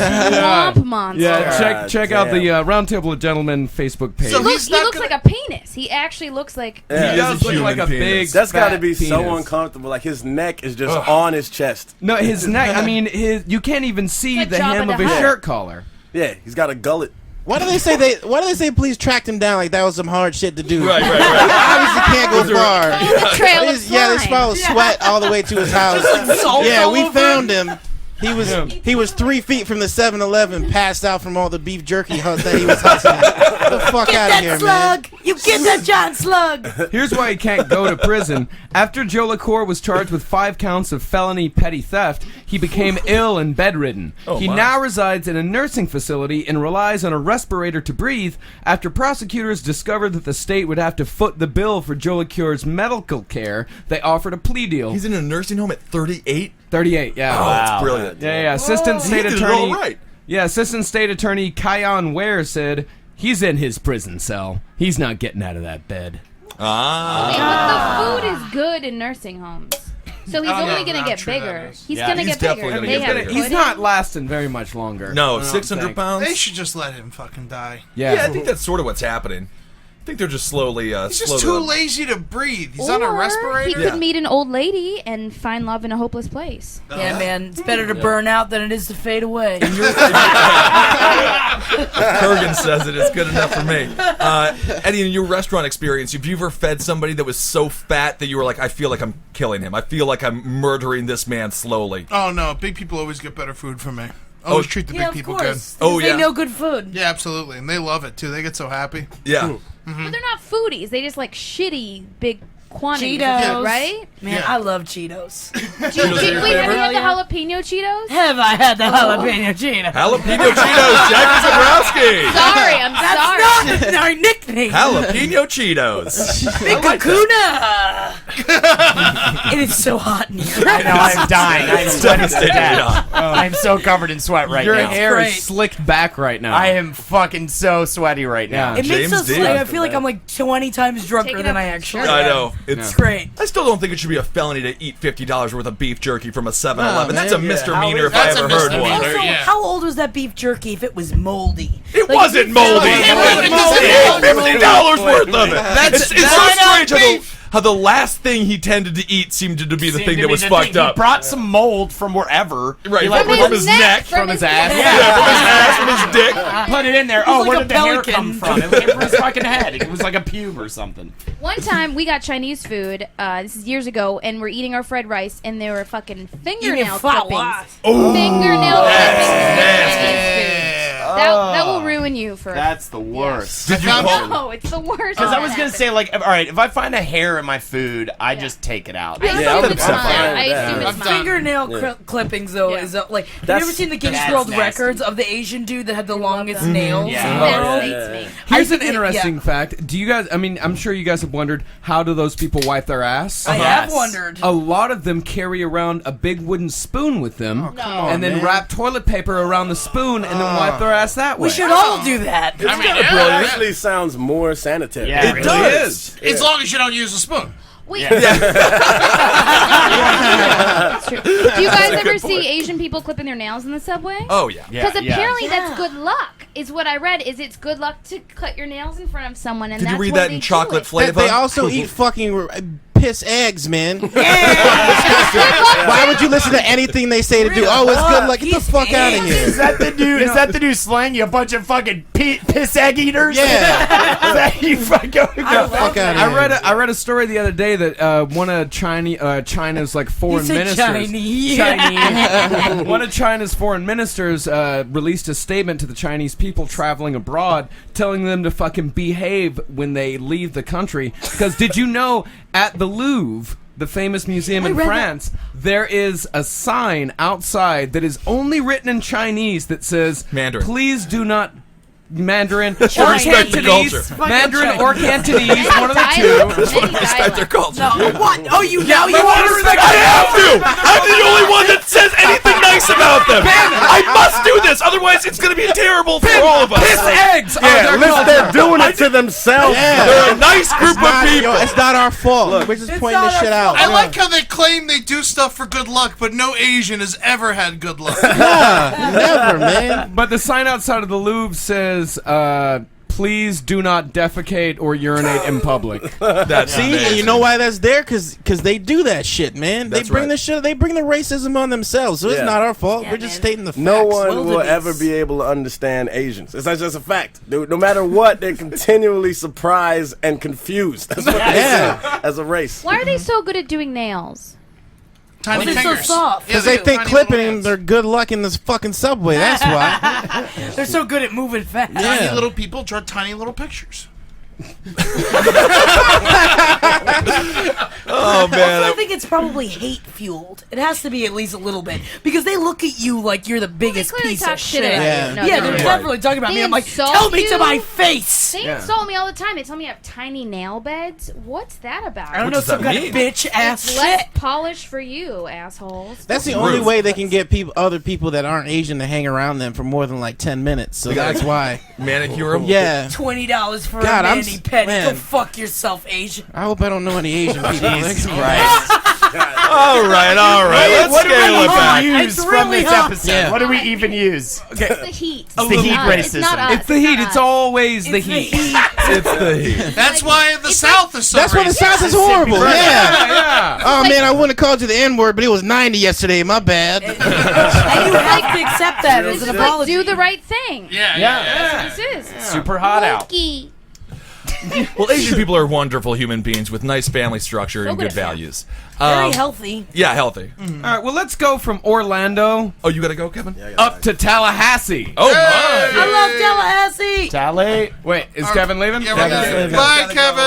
swamp monster. Yeah, check out the damn. Roundtable of Gentlemen Facebook page. So He he's looks not like a penis. He actually looks like. he Yeah. does He's a look like a human big. penis. That's got to fat be so penis. uncomfortable. Like his neck is just on his chest. No, his neck. I mean, you can't even see It's the like hem Jabba of the his Hutt. shirt collar. Yeah, he's got a gullet. Why do they say police tracked him down like that was some hard shit to do? Right. Obviously can't go far. the trail of Yeah, they slime. spilled sweat all the way to his house. Salt Yeah, all we over found him. him. He was 3 feet from the 7-Eleven, passed out from all the beef jerky that he was hustling. Get the fuck Get out of that here, man. slug! You get that giant slug! Here's why he can't go to prison. After Jolacure was charged with 5 counts of felony petty theft, he became ill and bedridden. He my. now resides in a nursing facility and relies on a respirator to breathe after prosecutors discovered that the state would have to foot the bill for Jolacure's medical care. They offered a plea deal. He's in a nursing home at 38. 38, yeah. Oh, that's brilliant. Yeah. Assistant He State did it Attorney. all right. Yeah, Assistant State Attorney Kion Ware said he's in his prison cell. He's not getting out of that bed. Ah. But the food is good in nursing homes. So he's only going to get bigger. He's Yeah, going to he's get bigger. definitely gonna They get have bigger. He's pudding. not lasting very much longer. No, I don't 600 think. pounds. They should just let him fucking die. Yeah, I think that's sort of what's happening. I think they're just slowly. He's just too lazy to breathe. He's on a Or respirator. he could meet an old lady and find love in a hopeless place. Yeah, man, it's better to burn out than it is to fade away. Kurgan says it is good enough for me. Eddie, in your restaurant experience, have you ever fed somebody that was so fat that you were like, I feel like I'm killing him. I feel like I'm murdering this man slowly. Oh no, big people always get better food from me. Always treat the Yeah, big of people course. good. Oh, They yeah. know good food. Yeah, absolutely, and they love it too. They get so happy. Yeah. But they're not foodies. They just like shitty big quantities, Cheetos. right? Man, I love Cheetos. Wait, have you had the jalapeno Cheetos? Have I had the jalapeno Cheetos? Jalapeno Cheetos, Jackie Zebrowski. Sorry, I'm sorry. That's not our nickname. Jalapeno Cheetos. Big Kakuna. It is so hot in here. I know, I'm dying. I'm sweating to devastating death. hot. I'm so covered in sweat right Your now. hair great. is slicked back right now. I am fucking so sweaty right now. It makes James us D. like, I feel like I'm like 20 times drunker Take it than up. I actually I am. know. It's great. I still don't think it should be a felony to eat $50 worth of beef jerky from a 7-Eleven. No, That's a man. misdemeanor if I That's a ever heard one. misdemeanor. Also, Yeah. how old was that beef jerky if it was moldy? It Like, wasn't moldy. It wasn't He ate $50 worth of it. That's- It's so that's- strange how the last thing he tended to eat seemed to be the thing that was fucked up. He brought some mold from wherever. Right, He, like, from his neck, from his ass. Yeah, from his ass, from his dick. Put it in there. It was Oh, like where a did the hair pelican. come from? It came from his fucking head. It was like a pube or something. One time we got Chinese food. This is years ago, and we're eating our fried rice, and there were fucking fingernail clippings. Fingernail clippings in Chinese food. That will ruin you for. That's the worst. Did you call? No, it's the worst. Because I was gonna say, like, all right, if I find a hair in my food, I just take it out. I assume I'm it's upset mine. by I assume it's mine. Fingernail clippings, though, is like. Have you ever seen the Guinness that's World nasty. Records of the Asian dude that had the longest them. nails? Yeah. in the That world? hates me. Here's I an think- interesting yeah. fact. Do you guys, I mean, I'm sure you guys have wondered, how do those people wipe their ass? I have wondered. A lot of them carry around a big wooden spoon with them, and then wrap toilet paper around the spoon, and then wipe their ass that way. We should all do that. It's kind of brilliant. It actually sounds more sanitary. Yeah, It does. As long as you don't use a spoon. Wait. That's true. Do you guys ever see Asian people clipping their nails in the subway? Oh yeah. Because apparently that's good luck. Is what I read. Is it's good luck to cut your nails in front of someone, and Did that's you read why that they in do chocolate it. flavor? They also eat fucking piss eggs, man. Why would you listen to anything they say to do? Oh, it's good luck. Get the fuck out of here. Is that the new? Is that the new slang? You a bunch of fucking piss egg eaters? Yeah. Is that you fucking Fuck out of here. I read a story the other day that one of China's like foreign You said ministers, Chinese. one of China's foreign ministers released a statement to the Chinese people traveling abroad, telling them to fucking behave when they leave the country. Because did you know at the Louvre, the famous museum in France, there is a sign outside that is only written in Chinese that says, Mandarin. "Please do not." Mandarin or Respect the Cantonese, culture. Mandarin or Cantonese, one of the two. Respect their culture. No, what? Oh, you now you I want to respect? have to. I'm the only one that says anything nice about them. I must do this, otherwise it's going to be terrible for all of us. Piss eggs. Yeah, at least they're doing it to themselves. Yeah. They're a nice group of people. It's not our fault. We're just pointing this shit out. I like how they claim they do stuff for good luck, but no Asian has ever had good luck. Never, man. But the sign outside of the Louvre says, "Please do not defecate or urinate in public." That's See, and you know why that's there? Because they do that shit, man. That's they bring right. the shit. They bring the racism on themselves. So it's Yeah. not our fault. Yeah, We're just man. stating the facts. No one will Wilderness. ever be able to understand Asians. It's not just a fact. No matter what, they're continually surprised and confused. That's what they Yeah. say as a race. Why are they so good at doing nails? Tiny They're so fingers. soft. Because Yeah, they got think tiny clipping little them, hands. they're good luck in this fucking subway. That's why. They're so good at moving fast. Tiny Yeah. little people draw tiny little pictures. Oh man. I think it's probably hate fueled. It has to be at least a little bit because they look at you like you're the biggest clearly piece talk of shit shit. about Yeah. you. No, Yeah, no, they're no. definitely talking about They me. I'm like, insult tell me to you. my face. They insult me all the time. They tell me I have tiny nail beds. What's that about? I don't What know, does some that kind of mean? bitch ass It's less shit. polish for you, assholes. That's the Rude. only way they can get other people that aren't Asian to hang around them for more than like 10 minutes. So gotta- that's why. Manicure 'em. Yeah. $20 for God, a I'm mani pedi. Go man. fuck yourself, Asian. I hope I don't know any Asian people. Jesus Like, Christ. All right. Let's What do scale we it back. even It's use really from this hot. episode? Yeah. What do we even use? It's the heat. It's the heat It's not racism. us. It's the heat. not It's us. always the It's the heat. heat. It's the heat. That's why the South is so That's why the racist. South is horrible. Yeah. Yeah. Oh man, I wouldn't have called you the N word, but it was 90 yesterday. My bad. And you have to accept that as an It's like, apology. do the right thing. Yeah. That's what this is. Super hot out. Wokey. Well, Asian people are wonderful human beings with nice family structure and good good at values. Very healthy. Yeah, healthy. All right. Well, let's go from Orlando Oh, you gotta go, Kevin? up to Tallahassee. Oh, my. I love Tallahassee. Wait, is Kevin leaving? Yeah, we're Kevin's leaving. leaving. Bye, Kevin.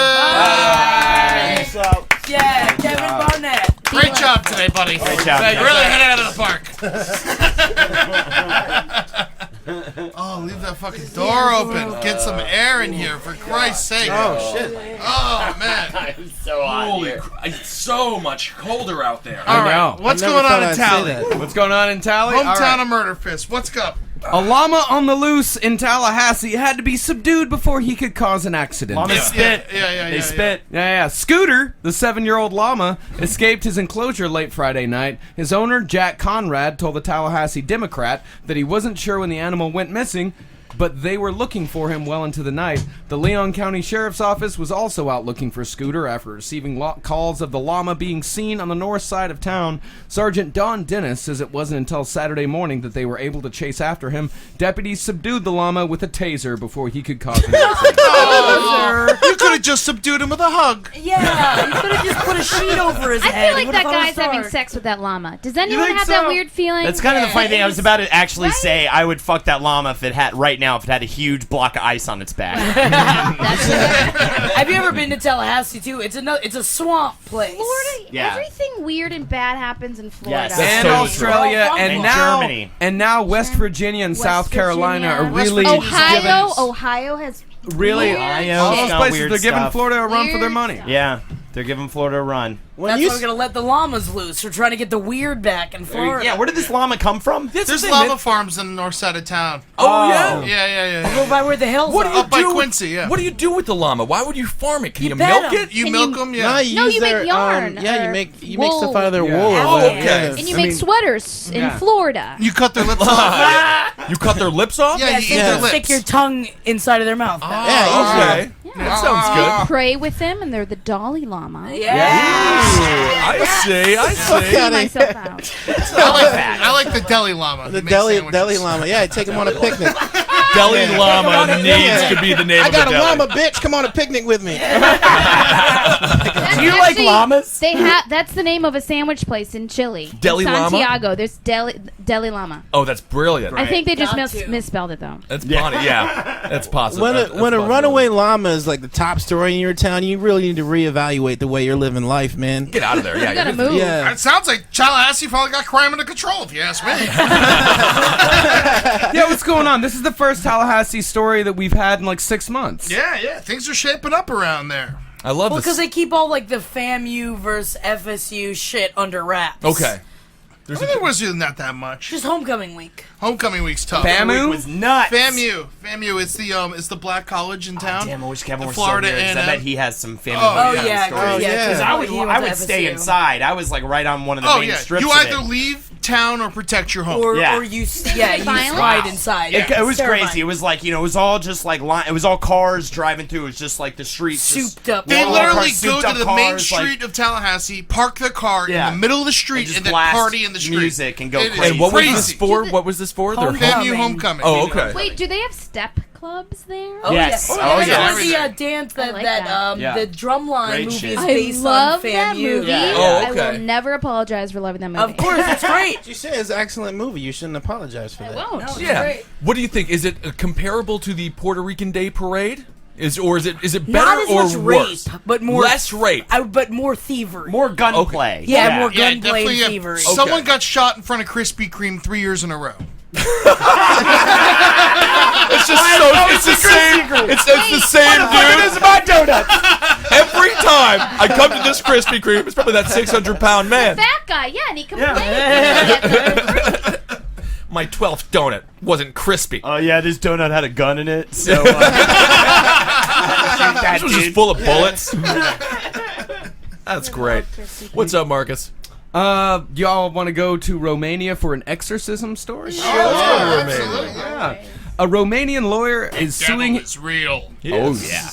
out. Yeah, Kevin Barnett. Great job today, buddy. Great job. You really hit it out of the park. Oh, leave that fucking door open. Get some air in here, for Christ's sake. Oh, shit. Oh, man. It's so hot Holy here. it's so much colder out there. All right, know. what's I never going on thought in I'd say Tally? that. What's going on in Tally? All Hometown right. of Murder Fist. What's up? A llama on the loose in Tallahassee had to be subdued before he could cause an accident. Llama spit. Yeah. They spit. Yeah. Scooter, the 7-year-old llama, escaped his enclosure late Friday night. His owner, Jack Conrad, told the Tallahassee Democrat that he wasn't sure when the animal went missing, but they were looking for him well into the night. The Leon County Sheriff's Office was also out looking for Scooter after receiving calls of the llama being seen on the north side of town. Sergeant Don Dennis says it wasn't until Saturday morning that they were able to chase after him. Deputies subdued the llama with a taser before he could cause an accident. Oh, you could have just subdued him with a hug. Yeah, you could have just put a sheet over his I head. feel like He that would've thought it guy's was having dark. sex with that llama. Does anyone think have that so? weird feeling? That's kind of the funny thing. I was about to actually Right? say I would fuck that llama if it had a huge block of ice on its back. Have you ever been to Tallahassee too? It's a swamp place. Florida, Yeah. everything weird and bad happens in Florida. Yes. And totally Australia, true. and And now Germany. and now West Virginia and West South Carolina Virginia. are really Ohio has really weird Ohio. all shit. those got places weird they're giving stuff. Florida a run for their Weird money. stuff. Yeah, they're giving Florida a run. That's why we're gonna let the llamas loose. We're trying to get the weird back in Florida. Yeah, where did this llama come from? There's llama farms on the north side of town. Oh, yeah. Yeah. Go by where the hills What do are. you Up by do? Quincy, yeah. What do you do with the llama? Why would you farm it? Can you bet milk 'em. it? You Can milk you- them, No, yeah. you No, use you make their, yarn yeah, you or make wool. stuff out of their Yeah. wool. or Oh, whatever. okay. And you I make mean- sweaters in Yeah. Florida. You cut their lips off. You cut their lips off? Yeah, you eat Yeah, their so lips. stick your tongue inside of their mouth. Yeah, Okay. That sounds good. Pray with them, and they're the Dalai Lama. I see. I Fuck see. outta myself out. I like the deli llama. The He makes deli sandwiches. llama. Yeah, take him on a picnic. Deli llama needs to be the name I of the got a deli. llama, bitch. Come on a picnic with me. Do you like Actually, llamas? They have. That's the name of a sandwich place in Chile. Deli in Llama? Santiago. There's Deli Llama. Oh, that's brilliant. I think they just Got to. misspelled it though. That's funny. Yeah, that's possible. When a runaway llama is like the top story in your town, you really need to reevaluate the way you're living life, man. Get out of there. Yeah, You gotta you're- move. Yeah. It sounds like Tallahassee finally got crime under control, if you ask me. Yeah, what's going on? This is the first Tallahassee story that we've had in like 6 months. Yeah. Things are shaping up around there. I love Well, this. because they keep all like the FAMU versus FSU shit under wraps. Okay. There was not that much. Just homecoming week. Homecoming week's tough. FAMU? was nuts. FAMU is the black college in town. Damn, I wish Kevin The were Florida still here, 'cause I A&M. bet he has some family. Oh, stories. yeah, Oh, yeah. Because I would stay inside. I was like right on one of the Oh main yeah. strips. You of either it. leave town or protect your home. Or Yeah. or you hide inside. It was Terrifying. crazy. It was like, it was all just like it was all cars driving through. It was just like the streets just- Souped up. They all literally cars, go souped to up the main cars, like- street of Tallahassee, park their car Yeah. in the middle of the street, just and then blast party in the street. music and go It is crazy. And what was crazy. this for? What was this for? Their FAMU homecoming. Oh, okay. Wait, do they have step clubs there? Oh, Yes. Yeah. Oh, That's yes. one of the dance that, I like that, that. Yeah. the Drumline Great movie shit. is I based love on that FAMU. movie. Yeah. Oh, I okay. will never apologize for loving that movie. Of course, it's great. You said it's an excellent movie. You shouldn't apologize for I that. won't. No, it's Yeah. great. What do you think? Is it comparable to the Puerto Rican Day Parade? Is it better Not as or much worse? rape, but more Less rape. but more thievery. More gunplay. Yeah, more Yeah, gunplay definitely. and thievery. Someone got shot in front of Krispy Kreme 3 years in a row. It's just so. It's the same. It's the same dude. This is my donut. Every time I come to this Krispy Kreme, it's probably that 600-pound man. Fat guy, yeah, and he complained. My 12th donut wasn't crispy. Oh yeah, this donut had a gun in it. So shoot that This was just dude. full of bullets. That's great. What's up, Marcus? Y'all want to go to Romania for an exorcism story? Absolutely. Yeah. A Romanian lawyer is suing. It's real. Oh yeah.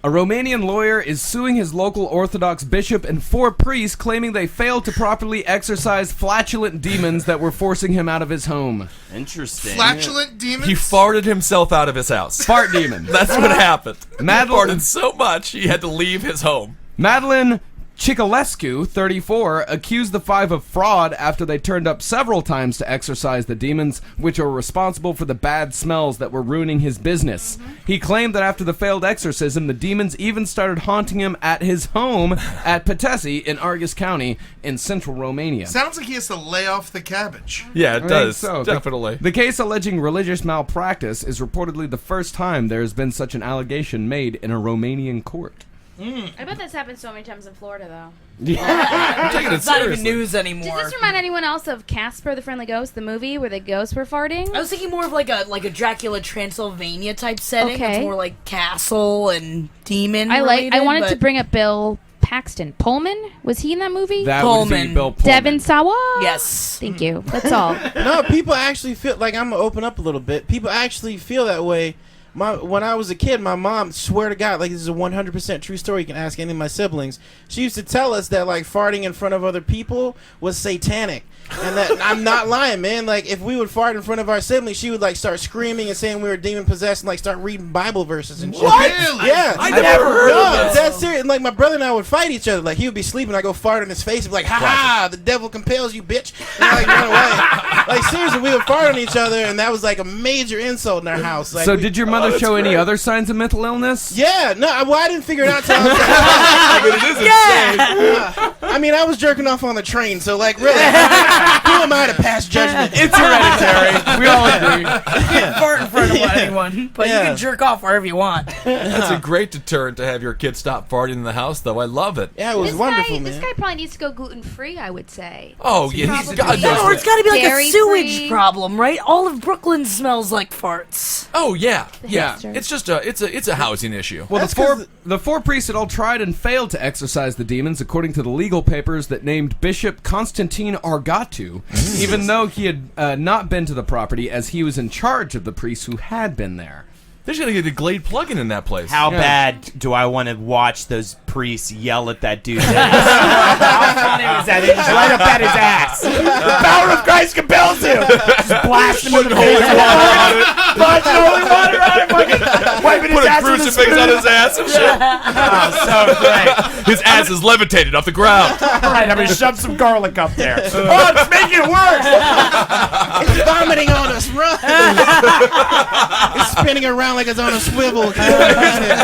A Romanian lawyer is suing his local Orthodox bishop and 4 priests, claiming they failed to properly exorcise flatulent demons that were forcing him out of his home. Interesting. Flatulent demons? He farted himself out of his house. Fart demon. That's what happened. He Madeline- farted so much he had to leave his home. Madeline Chicalescu, 34, accused the five of fraud after they turned up several times to exorcise the demons, which are responsible for the bad smells that were ruining his business. He claimed that after the failed exorcism, the demons even started haunting him at his home at Patesi in Argus County in central Romania. Sounds like he has to lay off the cabbage. Yeah, it does. So. Definitely. The case alleging religious malpractice is reportedly the first time there has been such an allegation made in a Romanian court. I bet that's happened so many times in Florida, though. I'm taking it It's not even seriously. news anymore. Does this remind anyone else of Casper the Friendly Ghost, the movie where the ghosts were farting? I was thinking more of like a Dracula Transylvania type setting. Okay. It's more like castle and demon. I wanted to but bring up Bill Paxton. Pullman? Was he in that movie? That would be Bill Pullman. Devin Sawa? Yes. Thank you. That's all. No, people actually feel like, I'm gonna open up a little bit. People actually feel that way. When I was a kid, my mom, swear to God, like this is a 100% true story. You can ask any of my siblings. She used to tell us that like farting in front of other people was satanic, and that I'm not lying, man. Like if we would fart in front of our siblings, she would like start screaming and saying we were demon possessed and like start reading Bible verses and shit. What? Really? Yeah, I never heard of this. That's serious. And, like my brother and I would fight each other. Like he would be sleeping, I go fart in his face and be like, "Ha ha! The devil compels you, bitch!" And like run away. Like seriously, we would fart on each other, and that was like a major insult in our house. Like, So did your mother show any other signs of mental illness? Yeah, no, I didn't figure it out till I was But it is insane. I mean, I was jerking off on the train, so like, really, who am I to pass judgment? It's hereditary. We all agree. You can fart in front of anyone, but you can jerk off wherever you want. That's a great deterrent to have your kids stop farting in the house, though. I love it. Yeah, it was wonderful, man. This guy probably needs to go gluten-free, I would say. Oh, yeah, he's God knows Yeah, or it's got to be like a Dairy-free. sewage problem, right? All of Brooklyn smells like farts. Oh, yeah. Yeah. hipster. It's just it's a housing issue. Well, the four priests had all tried and failed to exorcise the demons, according to the legal papers that named Bishop Constantine Argatu, even though he had not been to the property, as he was in charge of the priests who had been there. They're just gonna get a Glade plug-in in that place. How bad do I want to watch those priests yell at that dude's ass? How funny was that? They just right up at his ass. The power of Christ compels you. Just blast him with the holy water on it. Blast holy water on it. Fucking wiping his Put a ass with crucifix on his ass and shit. Oh, so great. His ass is levitated off the ground. All right, I'm going to shove some garlic up there. Oh, it's making it worse. It's vomiting on us, run! It's spinning around like it's on a swivel.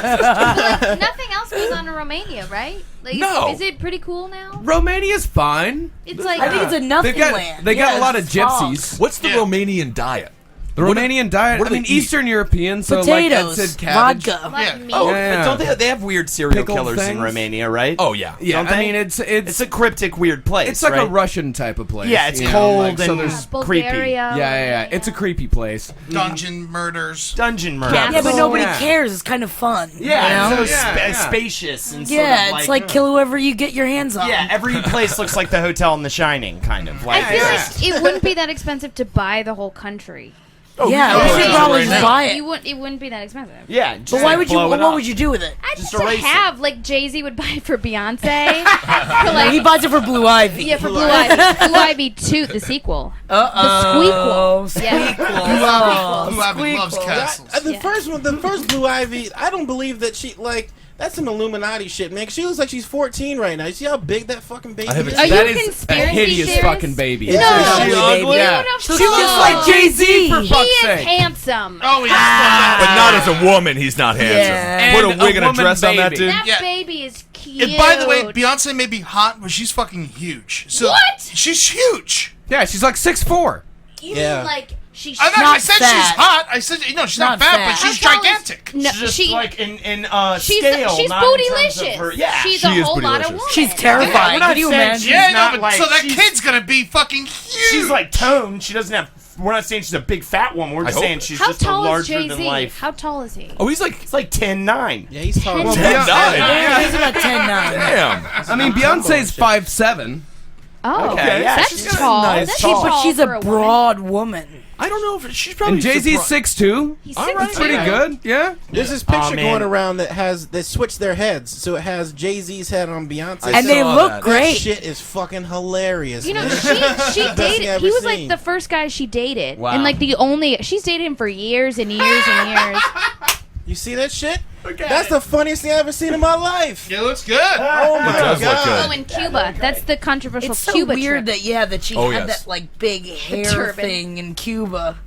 Nothing else goes on in Romania, right? Like, No. Is it pretty cool now? Romania's fine. It's like I think it's a nothing land. They got Yeah, a lot of it's small. gypsies. What's the Romanian diet? The Romanian diet, what do I mean, they eat? Eastern European, so Potatoes, like Ed said, cabbage. vodka. like meat. Oh, Yeah. but they have weird serial Pickled killers in things? Romania, right? Oh, yeah. Yeah, Don't I they? mean, it's It's a cryptic, weird place. it's like right? a Russian type of place. Yeah, it's you know, cold like, so and there's creepy. Bulgaria. yeah. It's a creepy place. Dungeon murders. Dungeon murder. Yeah, but nobody Yeah. cares. It's kind of fun. Yeah, you know? it's so spacious and sort Yeah, of it's like kill whoever you get your hands on. Yeah, every place looks like the hotel in The Shining, kind of. Like, I feel like it wouldn't be that expensive to buy the whole country. Yeah, we we should should right probably now. just buy it. It wouldn't be that expensive. yeah. Just But why like would you? blow it What up. would you do with it? Just Just to erase it. have, like Jay-Z would buy it for Beyonce. for like, He buys it for Blue Ivy. yeah, for Blue Ivy. Blue Ivy 2, the sequel. The Oh, squeakquel. Yeah. Who Ivy loves castles. The first one, the first Blue Ivy, I don't believe that she like. That's some Illuminati shit, man. 'Cause she looks like she's 14 right now. You see how big that fucking baby is? Are you That is a conspiracy hideous theorist? fucking baby. No. It's Ugly baby. Yeah. She looks just like Jay-Z. For He fuck's is sake. handsome. Oh, he's But not as a woman, he's not handsome. Yeah. Put And a wig a and a woman dress on that baby. dude. That Yeah. baby is cute. And by the way, Beyonce may be hot, but she's fucking huge. So What? She's huge. Yeah, she's like 6'4". You Yeah. mean like she's I not said fat. she's hot. I said she's not Not fat, fat. but she's How tall is- gigantic. No, She's just she, like in she's scale, she's not in terms of bootylicious. her- yeah. She's She a is whole lot of bootylicious. woman. She's terrifying. We're not Can you saying imagine? she's Yeah, not no, but like so that she's- kid's gonna be fucking huge. She's like toned. She doesn't have. We're not saying she's a big fat woman. We're just hope. saying she's How just a tall is larger Jay-Z? than life. How tall is he? Oh, he's like It's like 10'9". Yeah, he's tall. Well, Beyonce. Yeah, he's about 10'9". Damn. I mean, Beyonce's 5'7". Oh, Okay, yeah, that's she's got a tall. nice That's tall. But tall she's for a woman. broad woman. I don't know if she's probably And Jay-Z's surprised. 6'2". He's All 6'2". right. Pretty good, yeah. There's this picture man. going around that switched their heads, so it has Jay-Z's head on Beyonce's. And they saw look that. great. That shit is fucking hilarious. You know, man. she Best thing dated. I've He ever was like seen. the first guy she dated, Wow. and like she's dated him for years and years and years. You see that shit? That's the funniest thing I've ever seen in my life. It looks good. Oh my does look god. good. Oh, in Cuba. That's the controversial It's so Cuba weird trip. that she Oh, had yes. that like big hair turban. thing in Cuba.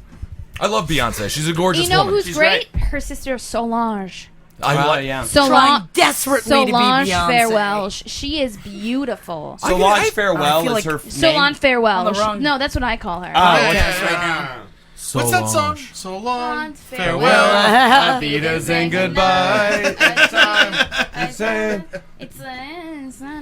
I love Beyonce. She's a gorgeous You know woman. who's She's great? Her sister Solange. I like. yeah. Trying desperately to be Solange Beyonce. Farewell. She is beautiful. Solange I Farewell feel is her like name. Solange Farewell. On the wrong- No, that's what I call her. Podcast right now. What's that song? Solange. So long. Farewell. Farewell. Adidas and goodbye.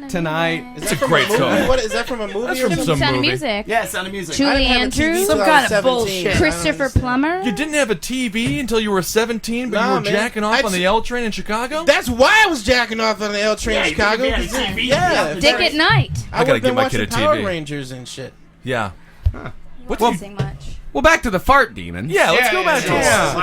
Tonight. Is It's that a from great movie? song. What is that from a movie? That's or from something? some Sound of movie. Music. Yeah, Sound of Music. Julie I didn't have a TV Andrews. till Some I was kind of 17. bullshit. Christopher Plummer. You didn't have a TV until you were 17, but Nah, you were man. jacking off on the L train in Chicago? That's why I was jacking off on the L train in you Chicago. think you 'cause had a TV? Yeah. Dick at Night. I gotta would have get been my kid watching a Power TV. Rangers and shit. Yeah. What's Well- missing much? Well, back to the fart demon. Yeah, let's go back to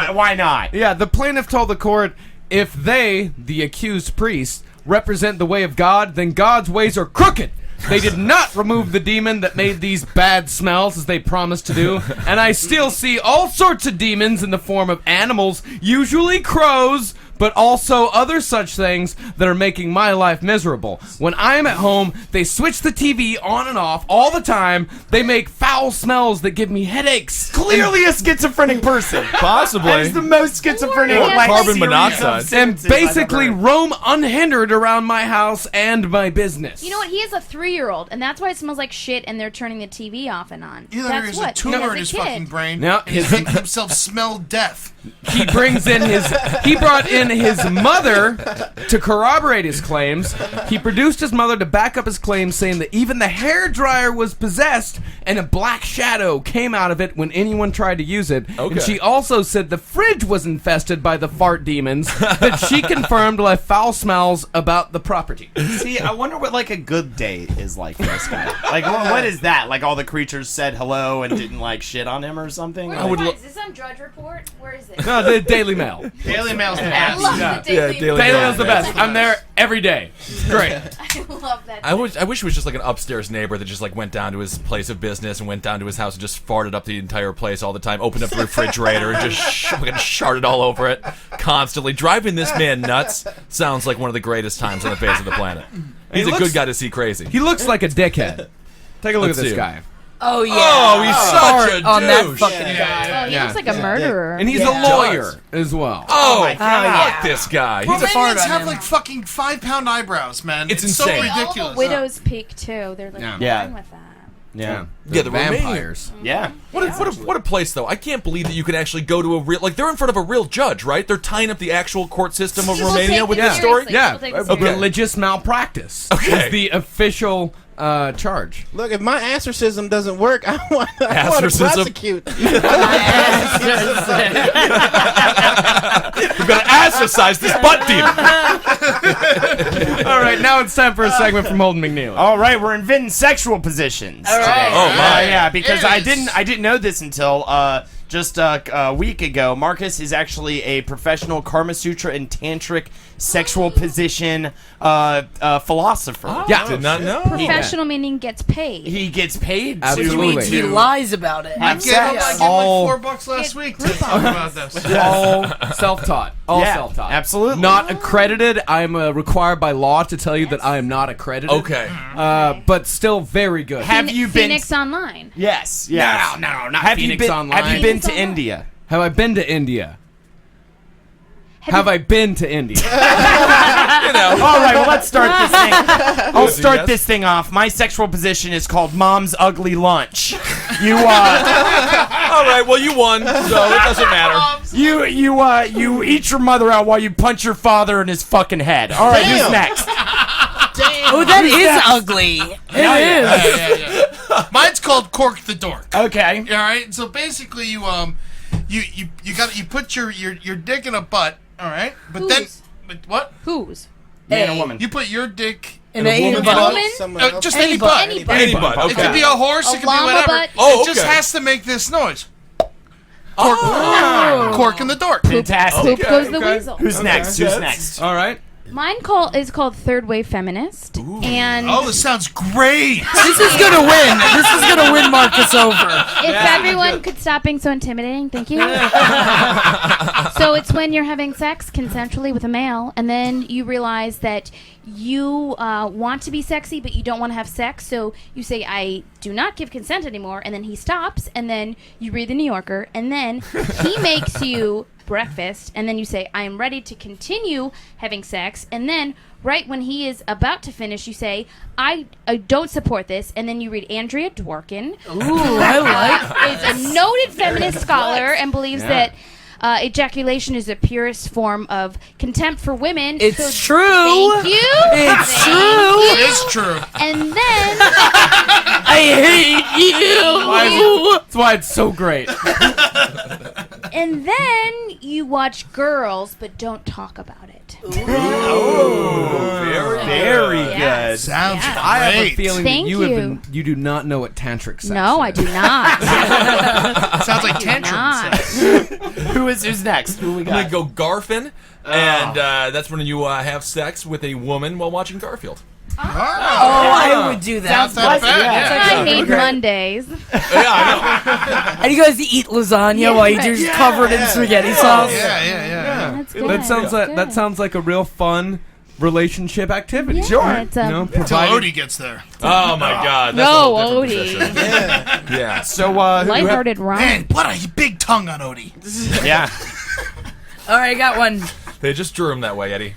it. Why not? Yeah, the plaintiff told the court if they, the accused priests, represent the way of God, then God's ways are crooked. They did not remove the demon that made these bad smells as they promised to do, and I still see all sorts of demons in the form of animals, usually crows, but also other such things that are making my life miserable. When I am at home, they switch the TV on and off all the time. They make foul smells that give me headaches. Clearly a schizophrenic person. Possibly. That is the most schizophrenic Or like, carbon series monoxide. of And sentences I've basically ever heard. roam unhindered around my house and my business. You know what? He is a 3-year-old, and that's why it smells like shit. And they're turning the TV off and on. Either that's there's what. a tumor As in a his kid. fucking brain. Now, and he's his- making himself smell death. He brings in he brought in his mother to corroborate his claims. He produced his mother to back up his claims, saying that even the hairdryer was possessed and a black shadow came out of it when anyone tried to use it. Okay. And she also said the fridge was infested by the fart demons that she confirmed left foul smells about the property. See, I wonder what like a good day is like for this guy. Like, what is that? Like all the creatures said hello and didn't like shit on him or something? Where's Like, the guys? Is this on Drudge Report? Where is this? No, the Daily Mail. Daily Mail's the I best. love Yeah. the Daily Daily Daily Mail. Mail's the best. I'm there every day. It's great. I love that. I wish it was just like an upstairs neighbor that just like went down to his place of business and went down to his house and just farted up the entire place all the time, opened up the refrigerator and just fucking sharted all over it constantly. Driving this man nuts sounds like one of the greatest times on the face of the planet. He's He a looks- good guy to see crazy. He looks like a dickhead. Take a look Let's at this see him. guy. Oh yeah. Oh, he's such a on that douche. fucking guy. Oh, he Yeah. looks like a murderer. And he's Yeah. a lawyer as well. Oh, yeah. fuck this guy. He's a Romanians fart on have him. like fucking 5-pound eyebrows, man. It's so insane. They all have ridiculous. a widow's peak too. They're like Yeah. fine with that. yeah. Yeah, the vampires. Yeah. What a place though. I can't believe that you can actually go to a real they're in front of a real judge, right? They're tying up the actual court system of People Romania take with it this story. seriously. Yeah, People take it a seriously. religious malpractice Okay. is the official charge. Look, if my exorcism doesn't work, I want to Exorcism? prosecute. We've got to exercise this butt demon. All right, now it's time for a segment from Holden McNeely. All right, we're inventing sexual positions. All right. today. Oh, my. Yeah, because It I is. didn't know this until just a week ago. Marcus is actually a professional Karma Sutra and Tantric sexual position philosopher. Yeah. Did not know. Professional meaning gets paid. He gets paid Absolutely. He lies about it. I gave him like All- $4 last week to talk about this. All self-taught. All Yeah, self-taught. absolutely. Not accredited. I'm required by law to tell you that I am not accredited. Okay. But still very good. Have you been? Phoenix Online? Yes. No, Yes. no, not Have Phoenix you been? Online. Have you been to Phoenix Online. India? Have I been to India? Have you- I been to India? You know. All right, well, let's start this thing. I'll Yes. start this thing off. My sexual position is called Mom's Ugly Lunch. You, All right, well, you won, so it doesn't matter. you eat your mother out while you punch your father in his fucking head. All right, Damn. who's next? Oh, that is ugly. It is. Yeah. Mine's called Cork the Dork. Okay. All right. So basically, you put your dick in a butt. All right. But then, Whose? but what? Whose? Man or woman? You put your dick In a woman's butt. butt. Woman? Someone else. Just Any any butt. butt. Any butt. Any butt, It could okay. be a horse. A It could be llama whatever. butt? Oh, It just okay. has to make this noise. Oh. Cork and the Dork. Fantastic. Poop goes the weasel. Who's next? Who's next? All right. Mine is called Third Wave Feminist, and Oh, this sounds great. This is gonna win. This is gonna win Marcus over. if everyone could stop being so intimidating, thank you. So So it's when you're having sex consensually with a male, and then you realize that you want to be sexy, but you don't want to have sex. So you say, I do not give consent anymore. And then he stops, and then you read the New Yorker, and then he makes you breakfast, and then you say, I am ready to continue having sex. And then right when he is about to finish, you say, I don't support this. And then you read Andrea Dworkin. Ooh, I like is a noted feminist scholar and believes that ejaculation is the purest form of contempt for women. It's true. Thank you. It's Thank true. you. It is true. And then I hate you. That's why it's so great. and then you watch Girls, but don't talk about it. Very good. Sounds great. I have a feeling Thank that you. you do not know what tantric sex No, I is. do not. Sounds like Not. tantrum. Who's next? Who we I'm gonna got? go Garfin, and that's when you have sex with a woman while watching Garfield. Oh, I would do that. Sounds not bad. I hate Mondays. Yeah, I And you guys eat lasagna while you're just covered in spaghetti sauce. Yeah. That's good. That sounds like Good. that sounds like a real fun relationship activity. Yeah, it's a- You know, Until provided- Odie gets there. know. Oh my God. That's No, a whole different Odie. position. Yeah. So, who have- Lighthearted Ron. Man, what a big tongue on Odie. yeah. All right, I got one. They just drew him that way, Eddie.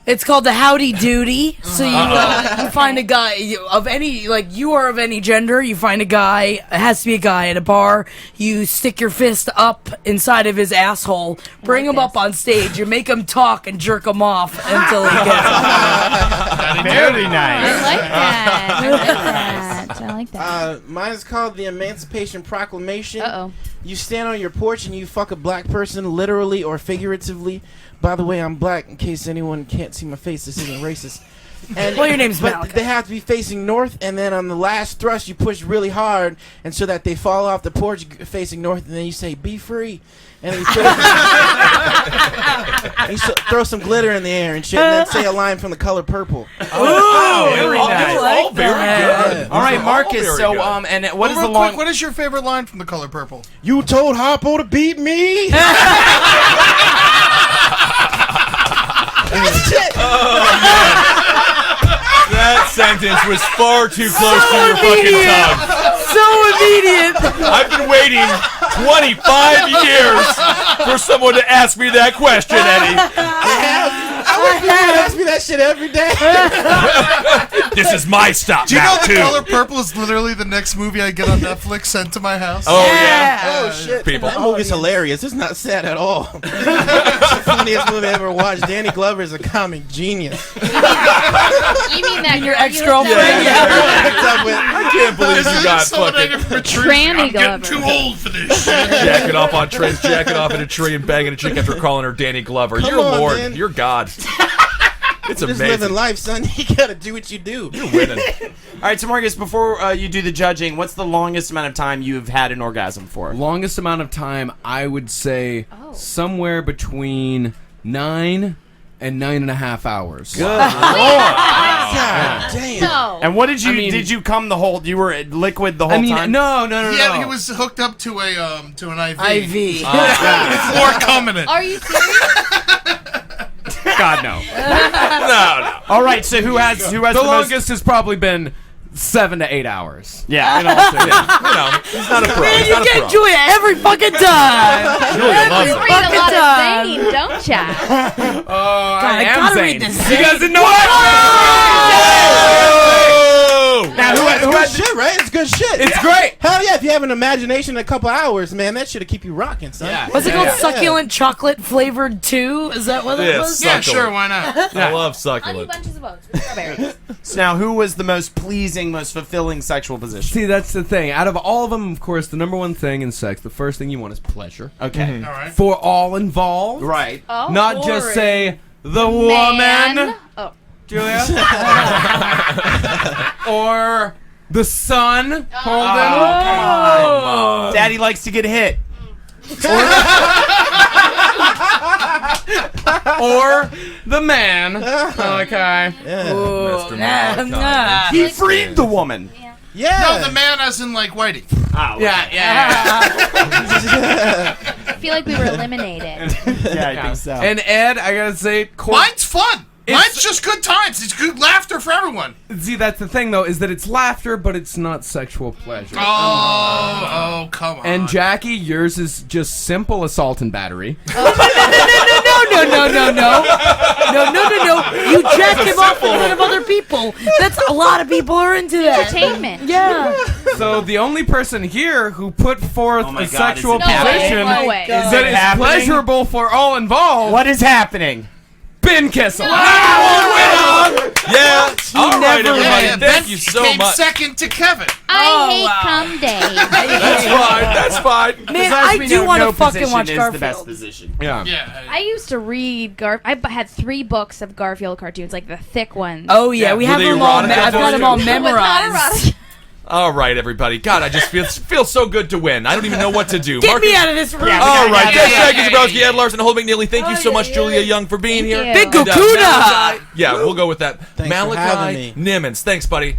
It's called the Howdy Doody. So you find a guy of any, like, you are of any gender. You find a guy, it has to be a guy at a bar. You stick your fist up inside of his asshole, bring him up on stage, you make him talk and jerk him off until he gets off. Very I nice. like that. I like that. I like that. Mine's called the Emancipation Proclamation. Uh-oh. You stand on your porch and you fuck a black person, literally or figuratively. By the way, I'm black, in case anyone can't see my face. This isn't racist. And, Well, your name's but Malachi. they have to be facing north, and then on the last thrust, you push really hard, and so that they fall off the porch facing north, and then you say, be free. And you throw some glitter in the air and shit, and then say a line from The Color Purple. Oh, very nice. All very good. All right, Marcus. very So, good. and what is Real the quick, long? what is your favorite line from The Color Purple? You told Harpo to beat me? That sentence was far too close to your fucking tongue. So immediate. I've been waiting 25 years for someone to ask me that question, Eddie. I wish you would ask me that shit every day. This is my stop Do you now, know The too. Color Purple is literally the next movie I get on Netflix sent to my house? Oh, yeah. Oh, shit. People. That movie's hilarious. It's not sad at all. It's the funniest movie I ever watched. Danny Glover is a comic genius. You mean that Your girl ex-girlfriend? I can't believe you got fucking Tranny Glover. Too old for this shit. jacking off on trains, jacking off in a tree, and banging a chick after calling her Danny Glover. Come You're on, Lord. man. You're God. It's Just amazing. living life, son. You gotta do what you do. You're winning. All right, so Marcus, before you do the judging, what's the longest amount of time you've had an orgasm for? Longest amount of time, I would say somewhere between 9 and 9.5 hours. Good. God damn. No. And what did you? I mean- did you come the whole? You were liquid the whole I mean, time. no. Yeah, he was hooked up to a to an IV. IV. Before coming in. Are you serious? God no. No. All right, so who has The the most? longest has probably been 7 to 8 hours. Yeah, in all seriousness. You know, he's not a pro. Man, He's you not a get pro. enjoy it every fucking time. Julia loves You it. read a Fucking lot time. of Zane, don't ya? Oh, God, I gotta read this. He doesn't know Now, who It's had good shit, right? It's good shit. It's great. Hell yeah, if you have an imagination in a couple hours, man, that shit'll keep you rocking, son. Yeah. What's it called? Succulent chocolate flavored too? Is that what it Yeah, was? Yeah, succulent. sure, why not? I love Honey succulent. bunches of oats with strawberries. So now, who was the most pleasing, most fulfilling sexual position? See, that's the thing. Out of all of them, of course, the number one thing in sex, the first thing you want is pleasure. Okay. All right. For all involved. Right. Oh, Not just boring. say the Man. woman, Oh. Julia. Or the son, Holden. Oh. Daddy likes to get hit. Or the man. Okay. Ooh, Mr. nah, Malachi. nah. He freed the woman. Yeah. No, the man as in like Whitey. Oh, Yeah. I feel like we were eliminated. Yeah, I think so. And Ed, I gotta say, Mine's fun. Mine's just good times. It's good laughter for everyone. See, that's the thing, though, is that it's laughter, but it's not sexual pleasure. Oh, come on. And Jackie, yours is just simple assault and battery. No. You jack him off in front of other people. That's a lot of people are into that. Entertainment. Yeah. So the only person here who put forth my a God, sexual is it position No way. is that it's happening? pleasurable for all involved. What is happening? Ben Kissel. Yeah. All right, everybody. Yeah, Thank Ben you so came much. second to Kevin. I hate cum day. That's fine. Man, I do want to fucking watch is Garfield. the best position. Yeah. Yeah. I used to read I had 3 books of Garfield cartoons, like the thick ones. Oh yeah, we Were have they them all. erotica I've got them all books? memorized. All right, everybody. God, I just feel so good to win. I don't even know what to do. Get me out of this room. All right, that's Jackie Zebrowski, Ed Larson, Holden McNeely. Thank you so much, Julia Young, for being Thank here. you. Big And, Kakuna. Malachi- yeah, we'll go with that. Thanks for having Malachi me. Nimmons. Thanks, buddy.